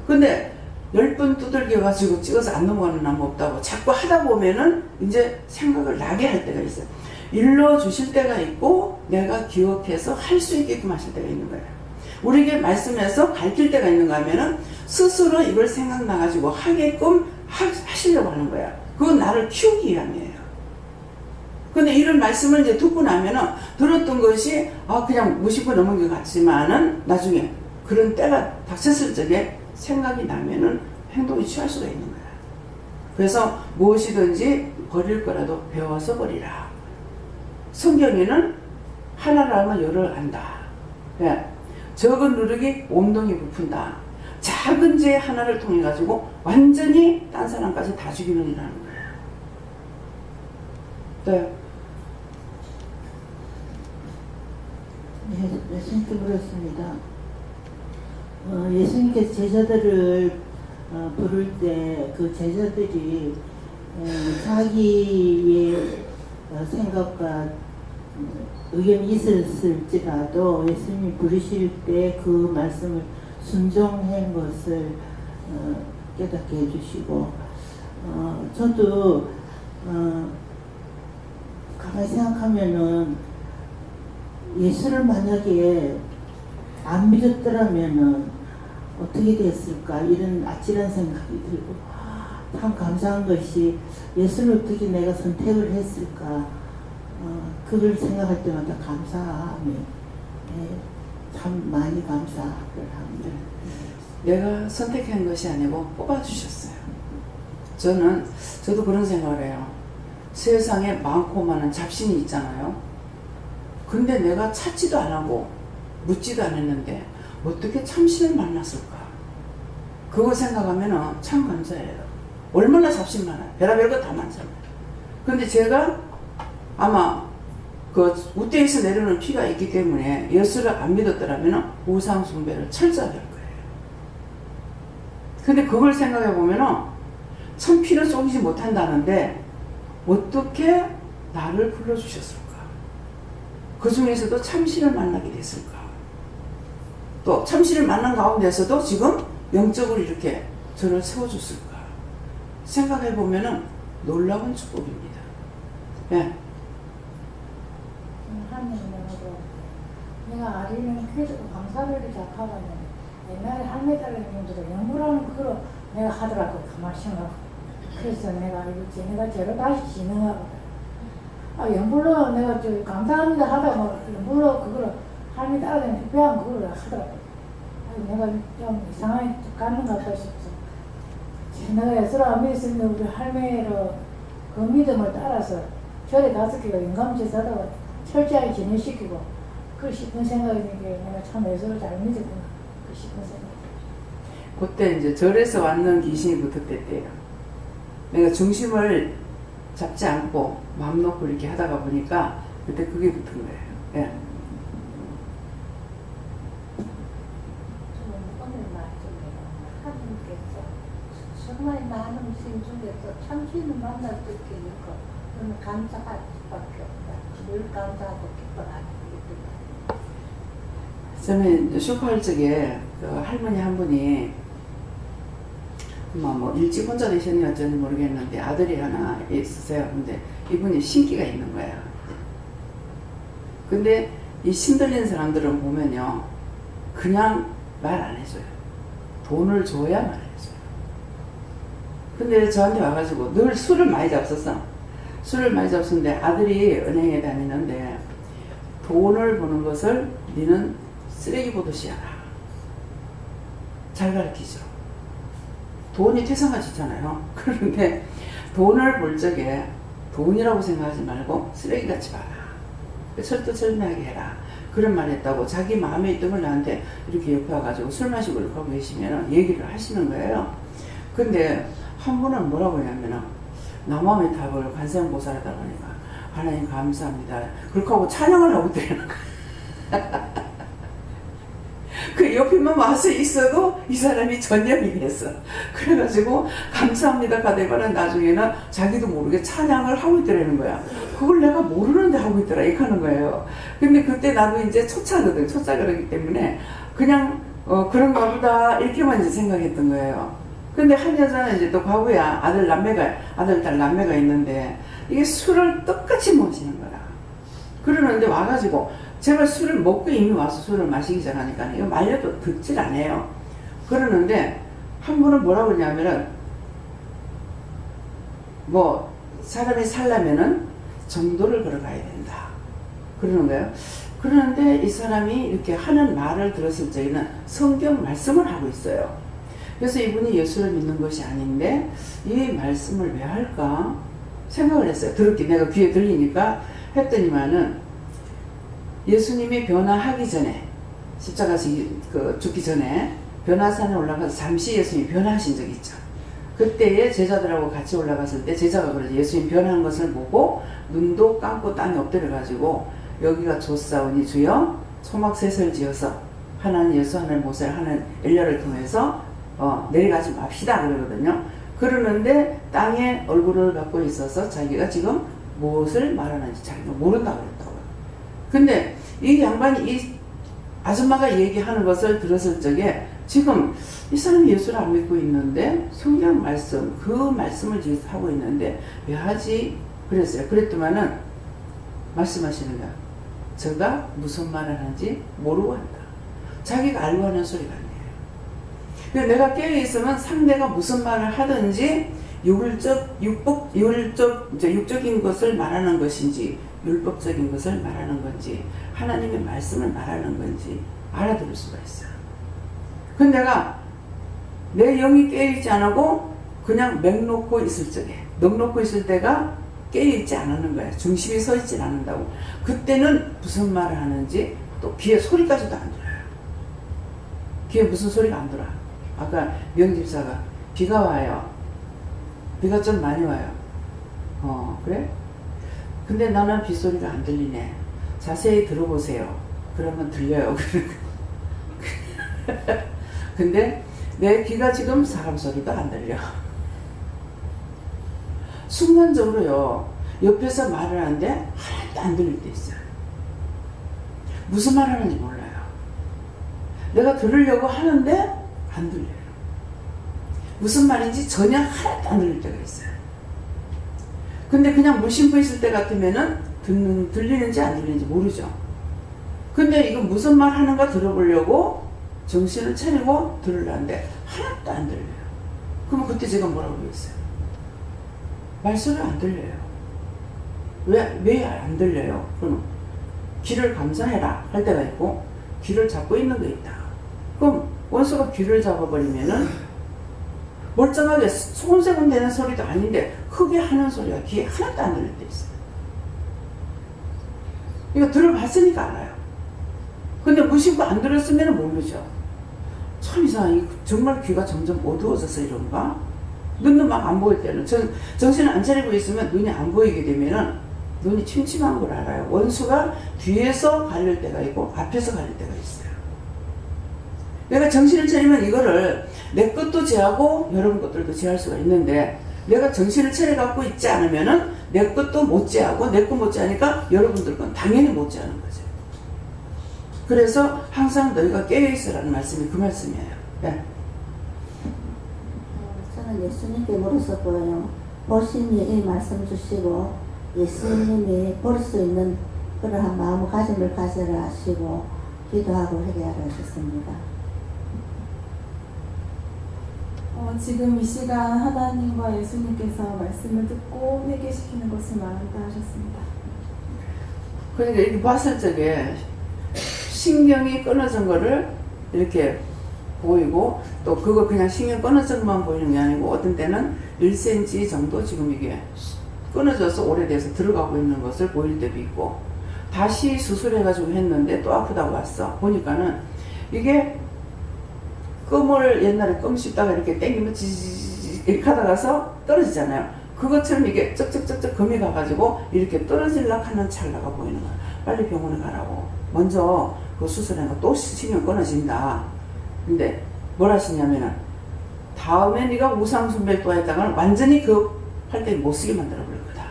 근데 10번 두들겨가지고 찍어서 안 넘어가는 나무 없다고 자꾸 하다 보면은 이제 생각을 나게 할 때가 있어요. 일러 주실 때가 있고 내가 기억해서 할 수 있게끔 하실 때가 있는 거예요. 우리에게 말씀해서 가르칠 때가 있는가 하면은 스스로 이걸 생각나가지고 하게끔 하시려고 하는 거야. 그건 나를 키우기 위함이에요. 근데 이런 말씀을 이제 듣고 나면은 들었던 것이 그냥 무심코 넘은 것 같지만은 나중에 그런 때가 닥쳤을 적에 생각이 나면은 행동이 취할 수가 있는 거야. 그래서 무엇이든지 버릴 거라도 배워서 버리라. 성경에는 하나를 알면 열을 안다. 예. 적은 누룩이 온동이 부푼다. 작은 죄 하나를 통해 가지고 완전히 딴 사람까지 다 죽이는 일이라는 거예요. 네. 네, 예수님께 물었습니다. 예수님께서 제자들을 부를 때 그 제자들이 자기의 생각과 의견이 있었을지라도 예수님이 부르실 때 그 말씀을 순종한 것을 깨닫게 해주시고 저도 가만히 생각하면은 예수를 만약에 안 믿었더라면은 어떻게 됐을까 이런 아찔한 생각이 들고 참 감사한 것이 예수를 어떻게 내가 선택을 했을까 그걸 생각할 때마다 감사함이 참 많이 감사를 합니다. 내가 선택한 것이 아니고 뽑아주셨어요. 저도 그런 생각을 해요. 세상에 많고 많은 잡신이 있잖아요. 근데 내가 찾지도 안 하고 묻지도 않았는데 어떻게 참신을 만났을까? 그거 생각하면 참 감사해요. 얼마나 잡신 많아요. 별의별 거 다 많잖아요. 근데 제가 아마 그 우대에서 내려오는 피가 있기 때문에 예수를 안 믿었더라면 우상 숭배를 철저하게 할 거예요. 근데 그걸 생각해 보면 참 피를 쏘기지 못한다는데 어떻게 나를 불러주셨을까? 그 중에서도 참신을 만나게 됐을까? 또 참신을 만난 가운데서도 지금 영적으로 이렇게 저를 세워줬을까? 생각해 보면 놀라운 축복입니다. 예. 하나님으로 내가 아리는 계속 감사를 작하면 옛날에 할매들님들도 연구라는 그걸 내가 하더라고 가만히 생각하고 그래서 내가 이거 내가 저를 다시 진행하고 연불로 내가 저 감사합니다 하다 뭐 연불로 그거를 할매 따라다니는 배운 그거를 하더라고 내가 좀 이상하게 가는 것 같다 싶어서 내가 예수를 안 믿었으면 우리 할매로 그 믿음을 따라서 절에 가서 영감제사다가 철저하게 진행시키고 그 싶은 생각이 드는 게 내가 참 예수를 잘 믿었구나 그 싶은 생각이 그때 이제 절에서 왔는 귀신이 붙었댔대요. 내가 중심을 잡지 않고 마음 놓고 이렇게 하다가 보니까 그때 그게 붙은 거예요. 예. 오늘 말씀에 하나님께서 정말 많은 신 중에서 참신을 만날 수 있으니까 저는 감사할 수밖에 없다. 늘 감사하고 기뻐하는 저는 쇼파할 적에 그 할머니 한 분이 뭐 일찍 혼자 되셨는지 어쩐지 모르겠는데 아들이 하나 있으세요. 근데 이분이 신기가 있는 거예요. 근데 이 신들린 사람들은 보면요 그냥 말 안 해줘요. 돈을 줘야 말해줘요. 근데 저한테 와가지고 늘 술을 많이 잡숴서 술을 많이 잡수는데 아들이 은행에 다니는데 돈을 버는 것을 너는 쓰레기 보듯이 하라. 잘 가르치죠. 돈이 태산같이잖아요. 그런데 돈을 볼 적에 돈이라고 생각하지 말고 쓰레기같이 봐라. 철두철미하게 해라. 그런 말 했다고 자기 마음에 있던 걸 나한테 이렇게 옆에 와가지고 술 마시고 이렇게 하고 계시면 얘기를 하시는 거예요. 근데 한 분은 뭐라고 하냐면은 나 마음의 답을 관세음보살하다 보니까 하나님 감사합니다. 그렇게 하고 찬양을 하고 있더라는 거야. 그 옆에만 와서 있어도 이 사람이 전염이 됐어. 그래가지고 감사합니다 가대바는 나중에는 자기도 모르게 찬양을 하고 있더라는 거야. 그걸 내가 모르는데 하고 있더라 이렇게 하는 거예요. 근데 그때 나도 이제 초짜거든. 초짜 그러기 때문에 그냥 그런가 보다 이렇게만 이제 생각했던 거예요. 근데 한 여자는 이제 또 과거야 아들 딸 남매가 있는데 이게 술을 똑같이 마시는 거라. 그러는데 와가지고 제가 술을 먹고 이미 와서 술을 마시기 시작하니까 이거 말려도 듣질 않아요. 그러는데 한 분은 뭐라고 그러냐면은 뭐 사람이 살려면은 정도를 걸어가야 된다 그러는 거예요. 그러는데 이 사람이 이렇게 하는 말을 들었을 적에는 성경 말씀을 하고 있어요. 그래서 이분이 예수를 믿는 것이 아닌데 이 말씀을 왜 할까 생각을 했어요. 내가 귀에 들리니까 했더니만은 예수님이 변화하기 전에 십자가에서 죽기 전에 변화산에 올라가서 잠시 예수님이 변화하신 적이 있죠. 그때에 제자들하고 같이 올라갔을 때 제자가 그러죠. 예수님 변화한 것을 보고 눈도 감고 땅에 엎드려가지고 여기가 좋사오니 주여 초막셋을 지어서 하나님 예수 하나님 모세를 하는 엘리야를 통해서 내려가지 맙시다 그러거든요. 그러는데 땅에 얼굴을 갖고 있어서 자기가 지금 무엇을 말하는지 자기가 모른다고 그랬다고요. 근데 이 양반이 이 아줌마가 얘기하는 것을 들었을 적에 지금 이 사람이 예수를 안 믿고 있는데 성경 말씀 그 말씀을 지금 하고 있는데 왜 하지 그랬어요. 그랬더만은 말씀하시는 거야. 저가 무슨 말을 하는지 모르고 한다. 자기가 알고 하는 소리가 아니에요. 그래서 내가 깨어있으면 상대가 무슨 말을 하든지 육적인 것을 말하는 것인지 율법적인 것을 말하는 건지 하나님의 말씀을 말하는 건지 알아들을 수가 있어요. 근데 내가 내 영이 깨어있지 않고 그냥 맹놓고 있을 적에 넉놓고 있을 때가 깨어있지 않는 거야. 중심이 서 있지 않는다고. 그때는 무슨 말을 하는지 또 귀에 소리까지도 안 들어요. 귀에 무슨 소리가 안 들어. 아까 명집사가 비가 와요. 비가 좀 많이 와요. 그래? 근데 나는 빗소리가 안 들리네. 자세히 들어보세요. 그러면 들려요. 근데 내 귀가 지금 사람 소리도 안 들려. 순간적으로요. 옆에서 말을 하는데 하나도 안 들릴 때 있어요. 무슨 말 하는지 몰라요. 내가 들으려고 하는데 안 들려요. 무슨 말인지 전혀 하나도 안 들릴 때가 있어요. 근데 그냥 무심코 있을 때 같으면은 들리는지 안 들리는지 모르죠. 근데 이거 무슨 말 하는가 들어보려고 정신을 차리고 들으려는데 하나도 안 들려요. 그러면 그때 제가 뭐라고 그랬어요? 말소리 안 들려요. 왜 안 들려요? 그럼 귀를 감사해라 할 때가 있고 귀를 잡고 있는 게 있다. 그럼 원수가 귀를 잡아버리면은 멀쩡하게 소곤세곤 되는 소리도 아닌데 크게 하는 소리가 귀에 하나도 안 들릴 때 있어요. 이거 들어봤으니까 알아요. 근데 무심코 안 들었으면 모르죠. 참 이상해. 정말 귀가 점점 어두워져서 이런가? 눈도 막 안 보일 때는 정신을 안 차리고 있으면 눈이 안 보이게 되면은 눈이 침침한 걸 알아요. 원수가 뒤에서 갈릴 때가 있고 앞에서 갈릴 때가 있어요. 내가 정신을 차리면 이거를 내 것도 제하고 여러분 것들도 제할 수가 있는데 내가 정신을 차려 갖고 있지 않으면은 내 것도 못 제하고 내 것 못 제하니까 여러분들 건 당연히 못 제하는 거죠. 그래서 항상 너희가 깨어있으라는 말씀이 그 말씀이에요. 네. 저는 예수님께 물었었고요. 보시니 이 말씀 주시고 예수님이 볼 수 있는 그러한 마음가짐을 가져라 하시고 기도하고 회개하라 하셨습니다. 지금 이 시간 하나님과 예수님께서 말씀을 듣고 회개시키는 것을 말한다 하셨습니다. 그러니까 이렇게 봤을 적에 신경이 끊어진 거를 이렇게 보이고, 또 그거 그냥 신경 끊어진 것만 보이는 게 아니고 어떤 때는 1cm 정도 지금 이게 끊어져서 오래돼서 들어가고 있는 것을 보일 때도 있고, 다시 수술해가지고 했는데 또 아프다고 왔어. 보니까는 이게 껌을 옛날에 껌 씹다가 이렇게 땡기면 지지지 이렇게 하다가서 떨어지잖아요. 그것처럼 이게 쩍쩍쩍쩍 금이 가가지고 이렇게 떨어지려고 하는 찰나가 보이는 거야. 빨리 병원에 가라고. 먼저 그 수술하니까 또 신경 끊어진다. 근데 뭘 하시냐면은 다음에 네가 우상숭배를 또 했다가는 완전히 그 활동이 못쓰게 만들어 버릴 거다.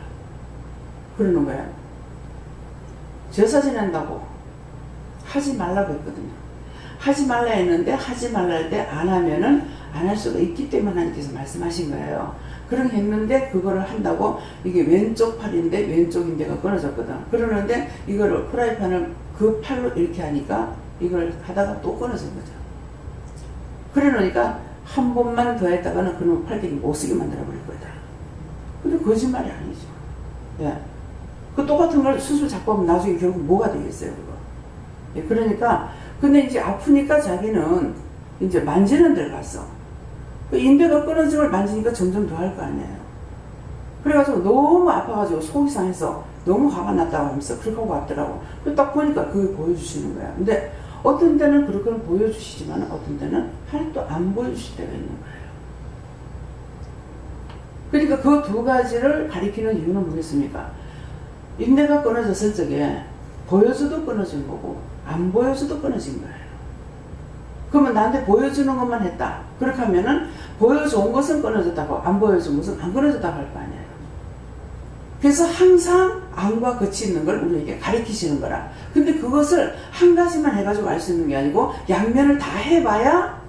그러는 거예요. 제사 지낸다고 하지 말라고 했거든요. 하지 말라 했는데 하지 말라 할 때 안 하면은 안 할 수가 있기 때문에 하나님께서 말씀하신 거예요. 그렇게 했는데 그거를 한다고 이게 왼쪽 팔인데 왼쪽 인대가 끊어졌거든. 그러는데 이거를 프라이팬을 그 팔로 이렇게 하니까 이걸 하다가 또 끊어진 거죠. 그러니까 한 번만 더 했다가는 그놈 팔대기 못 쓰게 만들어 버릴 거다. 근데 거짓말이 아니죠. 예. 그 똑같은 걸 수술 자꾸 하면 나중에 결국 뭐가 되겠어요, 그거. 예, 그러니까, 근데 이제 아프니까 자기는 이제 만지는 데를 갔어. 그 인대가 끊어진 걸 만지니까 점점 더 할 거 아니에요. 그래가지고 너무 아파가지고 속이 상해서 너무 화가 났다고 하면서 그렇게 하고 왔더라고. 그 딱 보니까 그걸 보여주시는 거야. 근데 어떤 때는 그렇게 보여주시지만 어떤 때는 하나도 안 보여주실 때가 있는 거예요. 그러니까 그 두 가지를 가리키는 이유는 뭐겠습니까? 인대가 끊어졌을 적에 보여줘도 끊어진 거고 안 보여줘도 끊어진 거예요. 그러면 나한테 보여주는 것만 했다. 그렇게 하면은 보여준 것은 끊어졌다고 안 보여준 것은 안 끊어졌다고 할 거 아니에요. 그래서 항상 안과 끝이 있는 걸 우리에게 가리키시는 거라. 근데 그것을 한 가지만 해가지고 알 수 있는 게 아니고 양면을 다 해봐야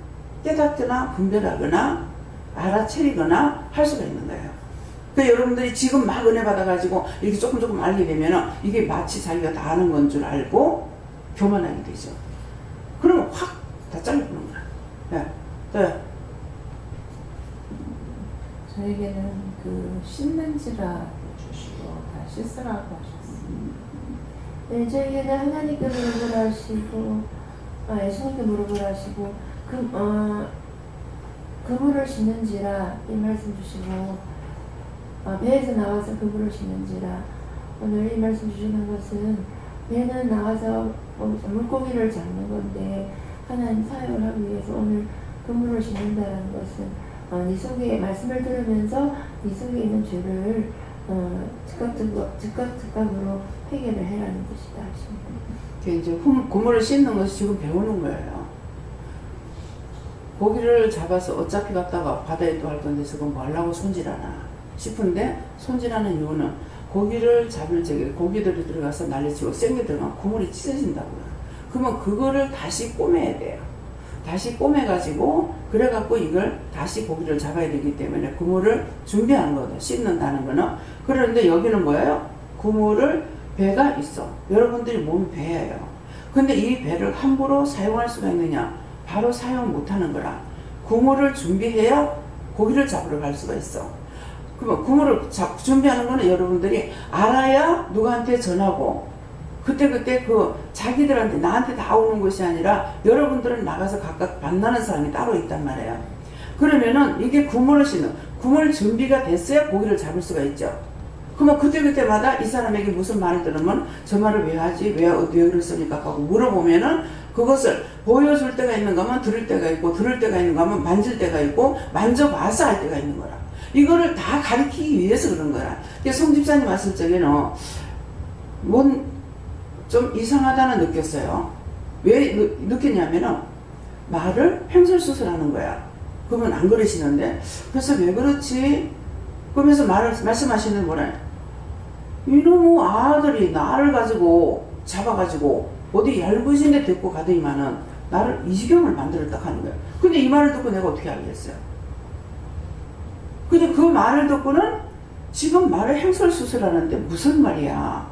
깨닫거나 분별하거나 알아차리거나 할 수가 있는 거예요. 그러니까 여러분들이 지금 막 은혜 받아가지고 이렇게 조금 알게 되면 이게 마치 자기가 다 아는 건 줄 알고 교만하게 되죠. 그러면 확 다 잘려버리는 거야. 네. 네. 저에게는 그 씻는지라 주시고 다 씻으라고 하셨습니다. 네, 저에게는 하나님께 무릎을 하시고 예수님께 무릎을 하시고 그물을 씻는지라 이 말씀 주시고 배에서 나와서 그물을 씻는지라. 오늘 이 말씀 주시는 것은 배는 나와서 물고기를 잡는 건데 하나님 사역을 하기 위해서 오늘 그물을 씻는다는 것은 네 속에 말씀을 들으면서 네 속에 있는 죄를 즉각으로 해결을 해라는 뜻이다 하십니다. 이제 그물을 씻는 것이 지금 배우는 거예요. 고기를 잡아서 어차피 갔다가 바다에 또 할 건데 저건 뭐 하려고 손질하나 싶은데, 손질하는 이유는 고기를 잡을 적에 고기들이 들어가서 난리치고 생게 들어가면 그물이 찢어진다고요. 그러면 그거를 다시 꼬매야 돼요. 다시 꼬매가지고 그래갖고 이걸 다시 고기를 잡아야 되기 때문에 그물을 준비하는 거거든요. 씻는다는 거는. 그런데 여기는 뭐예요? 그물을 배가 있어. 여러분들이 몸이 배예요. 근데 이 배를 함부로 사용할 수가 있느냐? 바로 사용 못하는 거라. 그물을 준비해야 고기를 잡으러 갈 수가 있어. 그러면 그물을 준비하는 거는 여러분들이 알아야 누구한테 전하고 그때 그 자기들한테 나한테 다 오는 것이 아니라 여러분들은 나가서 각각 만나는 사람이 따로 있단 말이에요. 그러면은 이게 그물 준비가 됐어야 고기를 잡을 수가 있죠. 그러면 그때마다 이 사람에게 무슨 말을 들으면 저 말을 왜 하지? 왜 그랬습니까? 하고 물어보면은 그것을 보여줄 때가 있는가 하면 들을 때가 있고, 들을 때가 있는가 하면 만질 때가 있고, 만져봐서 할 때가 있는 거라. 이거를 다 가르치기 위해서 그런 거라. 송 집사님 왔을 적에는 좀 이상하다는 느꼈어요. 왜 느꼈냐면은 말을 횡설수설하는 거야. 그러면 안 그러시는데, 그래서 왜 그렇지? 그러면서 말씀하시는 뭐래? 이놈의 아들이 나를 가지고 잡아가지고 어디 얇으신 데 데리고 가더니만은 나를 이 지경을 만들었다 하는 거야. 근데 이 말을 듣고 내가 어떻게 알겠어요? 근데 그 말을 듣고는 지금 말을 횡설수설하는데 무슨 말이야?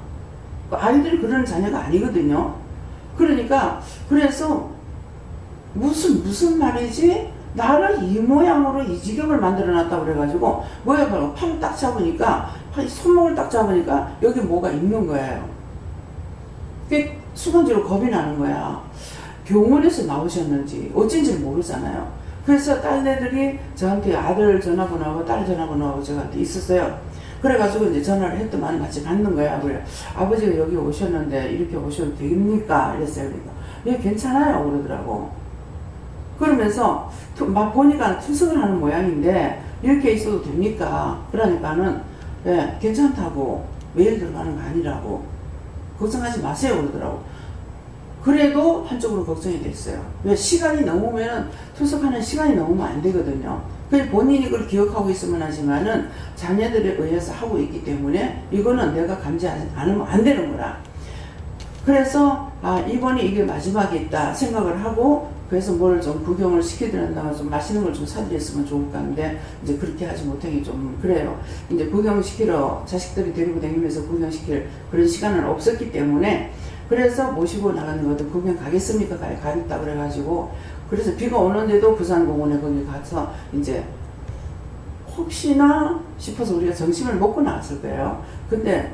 아이들이 그런 자녀가 아니거든요. 그러니까 그래서 무슨 말이지? 나를 이 모양으로 이 지경을 만들어놨다고 그래가지고 뭐야 그러고 팔을 딱 잡으니까 손목을 딱 잡으니까 여기 뭐가 있는 거예요. 그게 수건지로 겁이 나는 거야. 병원에서 나오셨는지 어쩐지 모르잖아요. 그래서 딸내들이 저한테 아들 전화번호하고 딸 전화번호하고 저한테 있었어요. 그래가지고 이제 전화를 했더만 같이 받는 거야. 그래, 아버지가 여기 오셨는데 이렇게 오셔도 됩니까? 이랬어요. 그러니까 예, 괜찮아요 그러더라고. 그러면서 막 보니까 투석을 하는 모양인데 이렇게 있어도 됩니까? 그러니까는 예, 괜찮다고, 매일 들어가는 거 아니라고, 걱정하지 마세요 그러더라고. 그래도 한쪽으로 걱정이 됐어요. 왜? 시간이 넘으면, 투석하는 시간이 넘으면 안 되거든요. 그래서 본인이 그걸 기억하고 있으면 하지만은 자녀들에 의해서 하고 있기 때문에 이거는 내가 감지하지 않으면 안 되는 거라. 그래서 이번에 이게 마지막이다 생각을 하고, 그래서 뭘 좀 구경을 시켜드린다가 좀 맛있는 걸 좀 사드렸으면 좋을까 하는데 이제 그렇게 하지 못하기 좀 그래요. 이제 구경시키러 자식들이 데리고 다니면서 구경시킬 그런 시간은 없었기 때문에, 그래서 모시고 나가는 것도 구경 가겠습니까? 가겠다 그래가지고, 그래서 비가 오는데도 부산공원에 거기 가서 이제 혹시나 싶어서 우리가 점심을 먹고 나왔을 거예요. 근데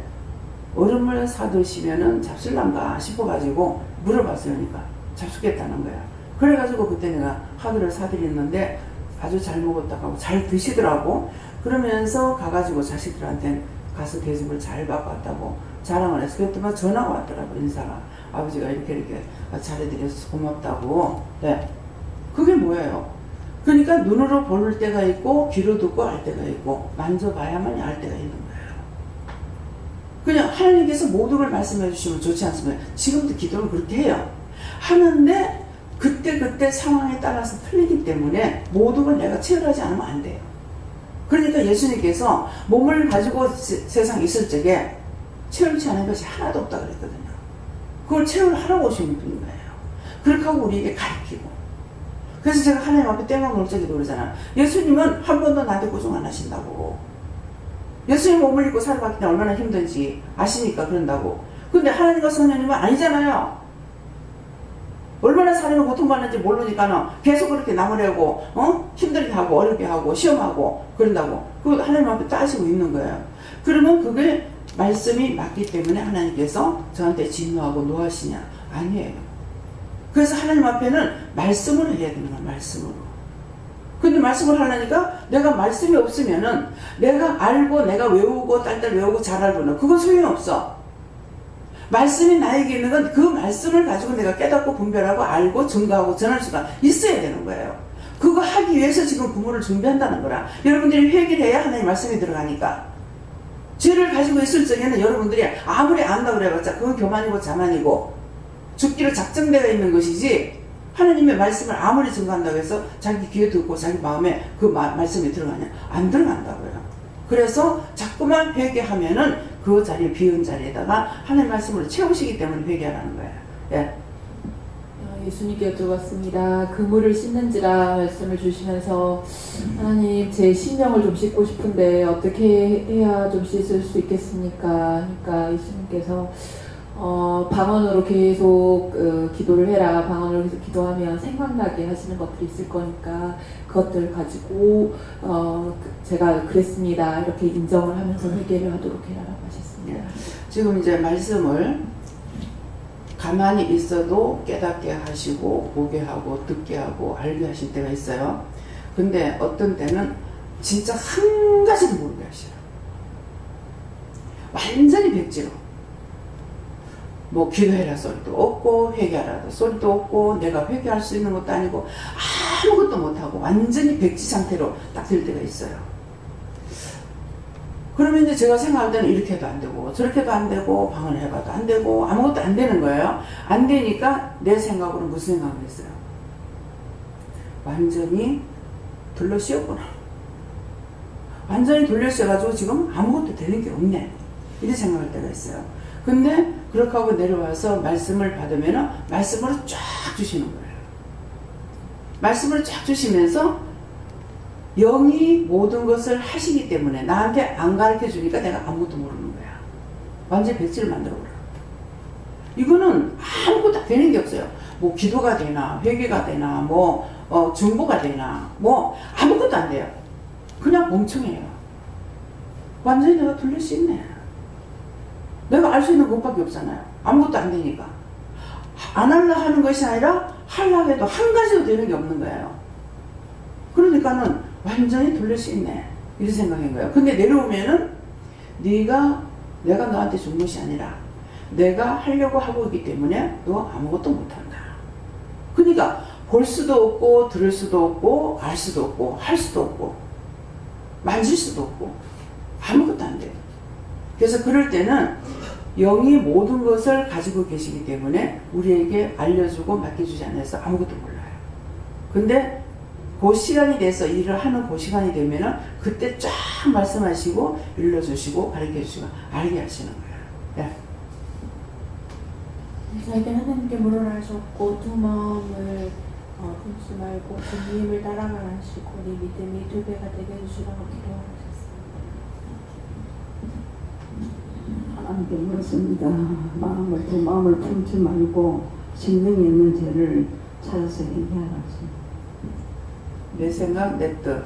얼음을 사드시면은 잡술란가 싶어가지고 물어봤어요. 그러니까 잡수겠다는 거야. 그래가지고 그때 내가 하드를 사드렸는데 아주 잘 먹었다고 하고 잘 드시더라고. 그러면서 가가지고 자식들한테 가서 대접을 잘 받고 왔다고 자랑을 해서, 그랬더니 전화가 왔더라고. 인사가 아버지가 이렇게 잘해드려서 고맙다고. 네, 그게 뭐예요? 그러니까 눈으로 볼 때가 있고 귀로 듣고 알 때가 있고 만져봐야만 알 때가 있는 거예요. 그냥 하나님께서 모든 걸 말씀해 주시면 좋지 않습니까? 지금도 기도를 그렇게 해요. 하는데 그때 상황에 따라서 틀리기 때문에 모든 걸 내가 체험하지 않으면 안 돼요. 그러니까 예수님께서 몸을 가지고 세상에 있을 적에 체험치 않은 것이 하나도 없다 그랬거든요. 그걸 체험을 하라고 오시는 분인 거예요. 그렇게 하고 우리에게 가르치고. 그래서 제가 하나님 앞에 땡깡 놀 적에도 그러잖아요. 예수님은 한 번도 나한테 고생 안 하신다고. 예수님 몸을 입고 살아봤기 때문에 얼마나 힘든지 아시니까 그런다고. 근데 하나님과 성령님은 아니잖아요. 얼마나 사람이 고통받는지 모르니까는 계속 그렇게 나무래고 힘들게 하고 어렵게 하고 시험하고 그런다고. 그거 하나님 앞에 따지고 있는 거예요. 그러면 그게 말씀이 맞기 때문에 하나님께서 저한테 진노하고 노하시냐? 아니에요. 그래서 하나님 앞에는 말씀으로 해야 되는 거야. 말씀으로. 근데 말씀을 하려니까 내가 말씀이 없으면은 내가 알고 내가 외우고 딸딸 외우고 잘 알고는 그건 소용없어. 말씀이 나에게 있는 건 그 말씀을 가지고 내가 깨닫고 분별하고 알고 증거하고 전할 수가 있어야 되는 거예요. 그거 하기 위해서 지금 부모를 준비한다는 거라. 여러분들이 회개를 해야 하나님 말씀이 들어가니까. 죄를 가지고 있을 적에는 여러분들이 아무리 안다고 그래봤자 그건 교만이고 자만이고 죽기로 작정되어 있는 것이지, 하나님의 말씀을 아무리 증거한다고 해서 자기 귀에 듣고 자기 마음에 그 말씀이 들어가냐? 안 들어간다고요. 그래서 자꾸만 회개하면은 그 자리에, 비은 자리에다가 하나님 말씀으로 채우시기 때문에 회개하라는 거예요. 예. 예수님께 여쭤봤습니다. 그물을 씻는지라 말씀을 주시면서, 하나님 제 신령을 좀 씻고 싶은데 어떻게 해야 좀 씻을 수 있겠습니까? 그러니까 예수님께서 방언으로 계속 기도를 해라. 방언으로 계속 기도하면 생각나게 하시는 것들이 있을 거니까 그것들 가지고 제가 그랬습니다. 이렇게 인정을 하면서 회개를 하도록 해라라고 하셨습니다. 지금 이제 말씀을 가만히 있어도 깨닫게 하시고 보게 하고 듣게 하고 알게 하실 때가 있어요. 근데 어떤 때는 진짜 한 가지도 모르게 하셔요. 완전히 백지로. 뭐 기도해라 소리도 없고 회개하라 소리도 없고 내가 회개할 수 있는 것도 아니고 아무것도 못하고 완전히 백지 상태로 딱 될 때가 있어요. 그러면 이제 제가 생각할 때는 이렇게 해도 안 되고 저렇게 해도 안 되고 방언을 해봐도 안 되고 아무것도 안 되는 거예요. 안 되니까 내 생각으로 무슨 생각을 했어요? 완전히 둘러씌웠구나. 완전히 둘러씌워가지고 지금 아무것도 되는 게 없네. 이렇게 생각할 때가 있어요. 근데 그렇게 하고 내려와서 말씀을 받으면 말씀으로 쫙 주시는 거예요. 말씀을 쫙 주시면서 영이 모든 것을 하시기 때문에 나한테 안 가르쳐 주니까 내가 아무것도 모르는 거야. 완전히 백지를 만들어 버려. 이거는 아무것도 되는 게 없어요. 뭐 기도가 되나 회개가 되나 뭐 중보가 되나 뭐 아무것도 안 돼요. 그냥 멍청해요. 완전히 내가 둘러씌네. 내가 알 수 있는 것밖에 없잖아요. 아무것도 안 되니까. 안 하려 하는 것이 아니라 하려고 해도 한 가지도 되는 게 없는 거예요. 그러니까는 완전히 둘러씌네. 이런 생각인 거예요. 근데 내려오면은 내가 너한테 준 것이 아니라 내가 하려고 하고 있기 때문에 너 아무것도 못한다. 그러니까 볼 수도 없고 들을 수도 없고 알 수도 없고 할 수도 없고 만질 수도 없고 아무것도 안 돼요. 그래서 그럴 때는 영이 모든 것을 가지고 계시기 때문에 우리에게 알려주고 맡겨주지 않아서 아무것도 몰라요. 근데 그 시간이 돼서 일을 하는 그 시간이 되면은 그때 쫙 말씀하시고 일러주시고 가르쳐주시고 알게 하시는 거예요. 네. 자기 하나님께 물어나셨고 두 마음을 품지 말고 주님을 따라만 하시고 네 믿음이 2배가 되게 해주시라고 기도하셨습니다. 하나님께 물었습니다. 마음을 품지 말고 심령에 있는 죄를 찾아서 해결하라. 내 생각, 내 뜻,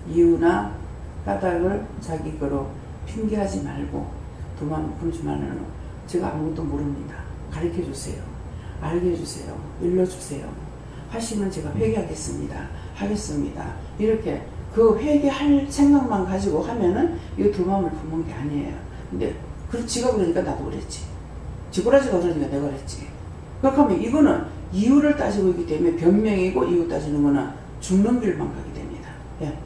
이유나 까닭을 자기 거로 핑계하지 말고 두 마음 품지 말라는 제가 아무것도 모릅니다. 가르쳐 주세요. 알게 해주세요. 일러주세요. 하시면 제가 회개하겠습니다. 하겠습니다. 이렇게 그 회개할 생각만 가지고 하면은 이 두 마음을 품는 게 아니에요. 근데 지가 그러니까 나도 그랬지. 지구라지가 그러니까 내가 그랬지. 그렇게 하면 이거는 이유를 따지고 있기 때문에 변명이고 이유 따지는 거는 죽는 길만 가게 됩니다. 예.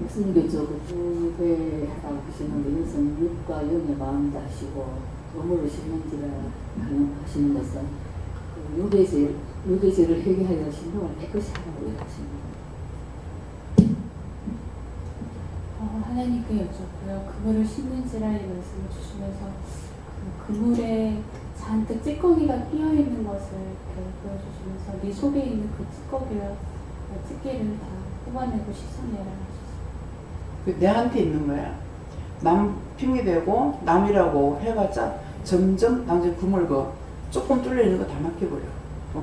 예수님께서 구배하라고 하시는데 이것은 육과 영의 마음이다 하시고 몸으로 심는지라 하시는 것은 육의 죄를 회개하여 신령을 깨끗이 하라고 하십니다. 하나님께 여쭙고요. 그물을 심는지라 이 말씀을 주시면서 그 그물에 잔뜩 찌꺼기가 끼어 있는 것을 이렇게 보여주시면서 네 속에 있는 그 찌개를 다 뽑아내고 씻어내라 하셨어요. 내한테 있는 거야. 남 핑계대고 남이라고 해봤자 점점 당장 그물 조금 뚫려 있는 거 다 막혀버려.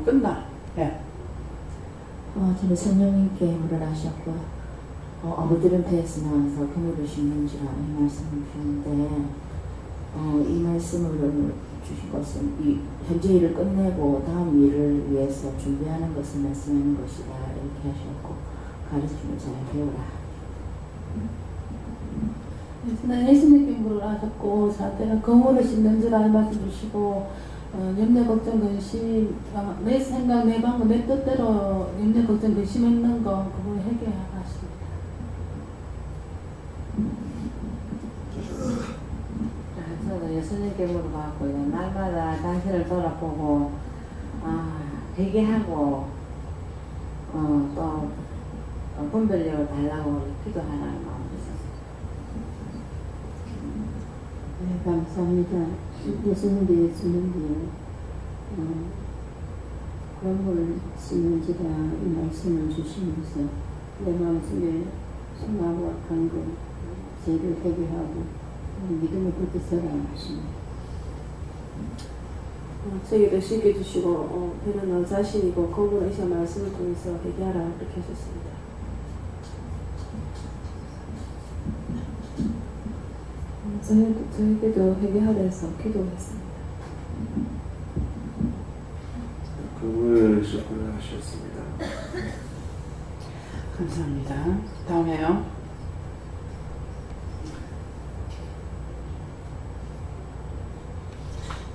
끝나. 예. 저는 성령님께 물어나셨고요. 아버지는 배에서 나와서 그물을 심는지라 이 말씀을 주는데 이 말씀을 주신 것은 이 현재 일을 끝내고 다음 일을 위해서 준비하는 것을 말씀하는 것이다 이렇게 하셨고 가르침을 잘 배우라. 예수님께 물어나셨고 저한테는 그물을 심는지라 이 말씀 주시고 염려 걱정 근심 내 생각 내 방법 내 뜻대로 염려 걱정 근심했는 거 그걸 해결하십니다. 저도 예수님께 물어봤고요. 날마다 당신을 돌아보고 회개하고 또 분별력을 달라고 기도하라는 마음이 있었어요. 네, 감사합니다. 예수님께 그물을 심는지라 이 말씀을 주시면서 내 마음속에 선하고 악한 것 죄를 해결하고 믿음을 굳게 서라 하십니다. 저희도 쉽게 주시고 배는 너 자신이고 그물을 이 말씀을 통해서 회개하라 그렇게 하셨습니다. 저희들도 회개하면서 기도했습니다. 그물 수고를 하셨습니다. 감사합니다. 다음에요.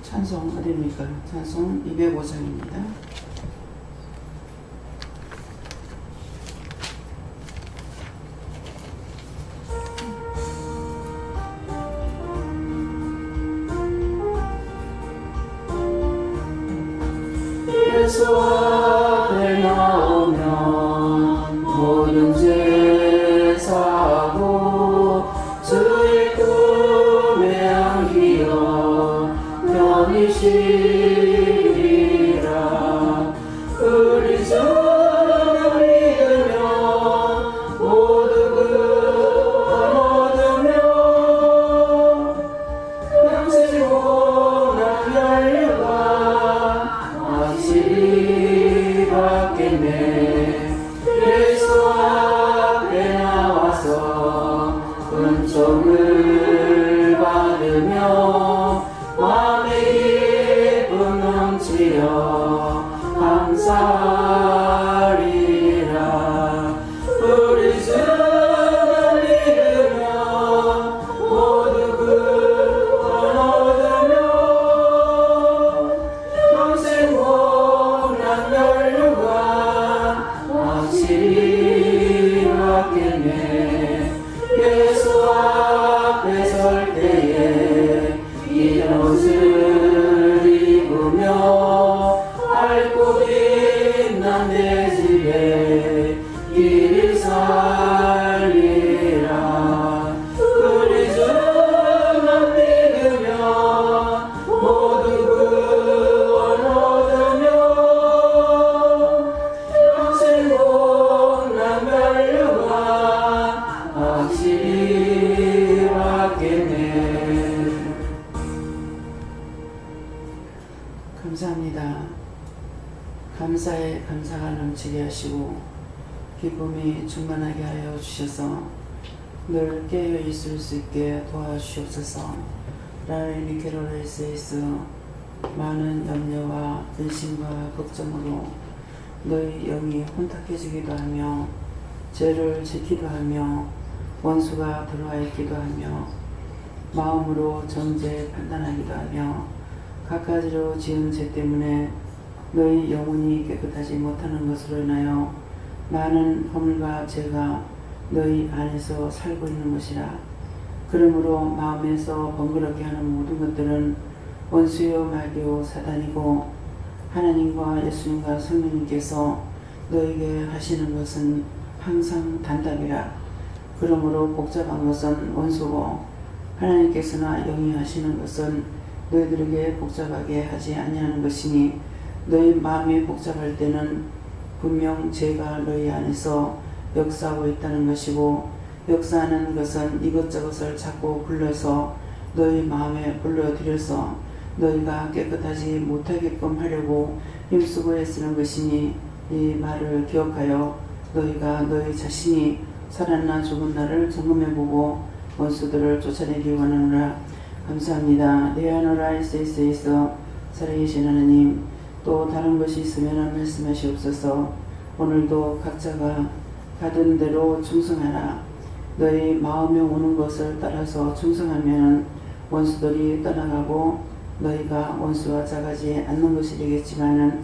찬송 어디입니까? 찬송 205장입니다. 예수 앞에 나오면 모든 죄 사하고 주의 꿈에 안기어 편히 쉬리라. 우리 주를 믿으며 모두 얻으며 영생고난 열과 확실히 받겠네. 예수 앞에 나와서 은총을 감사합니다. 감사에 감사가 넘치게 하시고 기쁨이 충만하게 하여 주셔서 늘 깨어 있을 수 있게 도와주시옵소서. 라레니 캐롤레이스에서 많은 염려와 근심과 걱정으로 너희 영이 혼탁해지기도 하며 죄를 짓기도 하며 원수가 들어와 있기도 하며 마음으로 정죄 판단하기도 하며 갖가지로 지은 죄 때문에 너희 영혼이 깨끗하지 못하는 것으로 인하여 많은 허물과 죄가 너희 안에서 살고 있는 것이라. 그러므로 마음에서 번거롭게 하는 모든 것들은 원수요 마귀요 사단이고 하나님과 예수님과 성령님께서 너에게 하시는 것은 항상 단답이라. 그러므로 복잡한 것은 원수고 하나님께서나 영이 하시는 것은 너희들에게 복잡하게 하지 아니하는 것이니 너희 마음이 복잡할 때는 분명 죄가 너희 안에서 역사하고 있다는 것이고 역사하는 것은 이것저것을 자꾸 불러서 너희 마음에 불러들여서 너희가 깨끗하지 못하게끔 하려고 힘쓰고 애쓰는 것이니 이 말을 기억하여 너희가 너희 자신이 살았나 죽은 날을 점검해보고 원수들을 쫓아내기 원하노라. 감사합니다. 내하노라 SS에서 살아계신 하나님, 또 다른 것이 있으면 말씀하시옵소서. 오늘도 각자가 받은 대로 충성하라. 너희 마음에 오는 것을 따라서 충성하면 원수들이 떠나가고 너희가 원수와 작아지 않는 것이 되겠지만은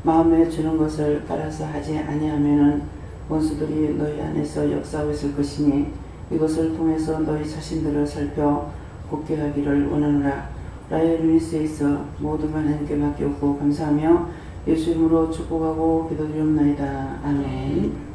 마음에 주는 것을 따라서 하지 아니하면은 원수들이 너희 안에서 역사하고 있을 것이니 이것을 통해서 너희 자신들을 살펴 굳게 하기를 원하노라. 라엘 루이스에서 모든 걸 하나님께 맡겼고 감사하며 예수 이름으로 축복하고 기도드리옵나이다. 아멘.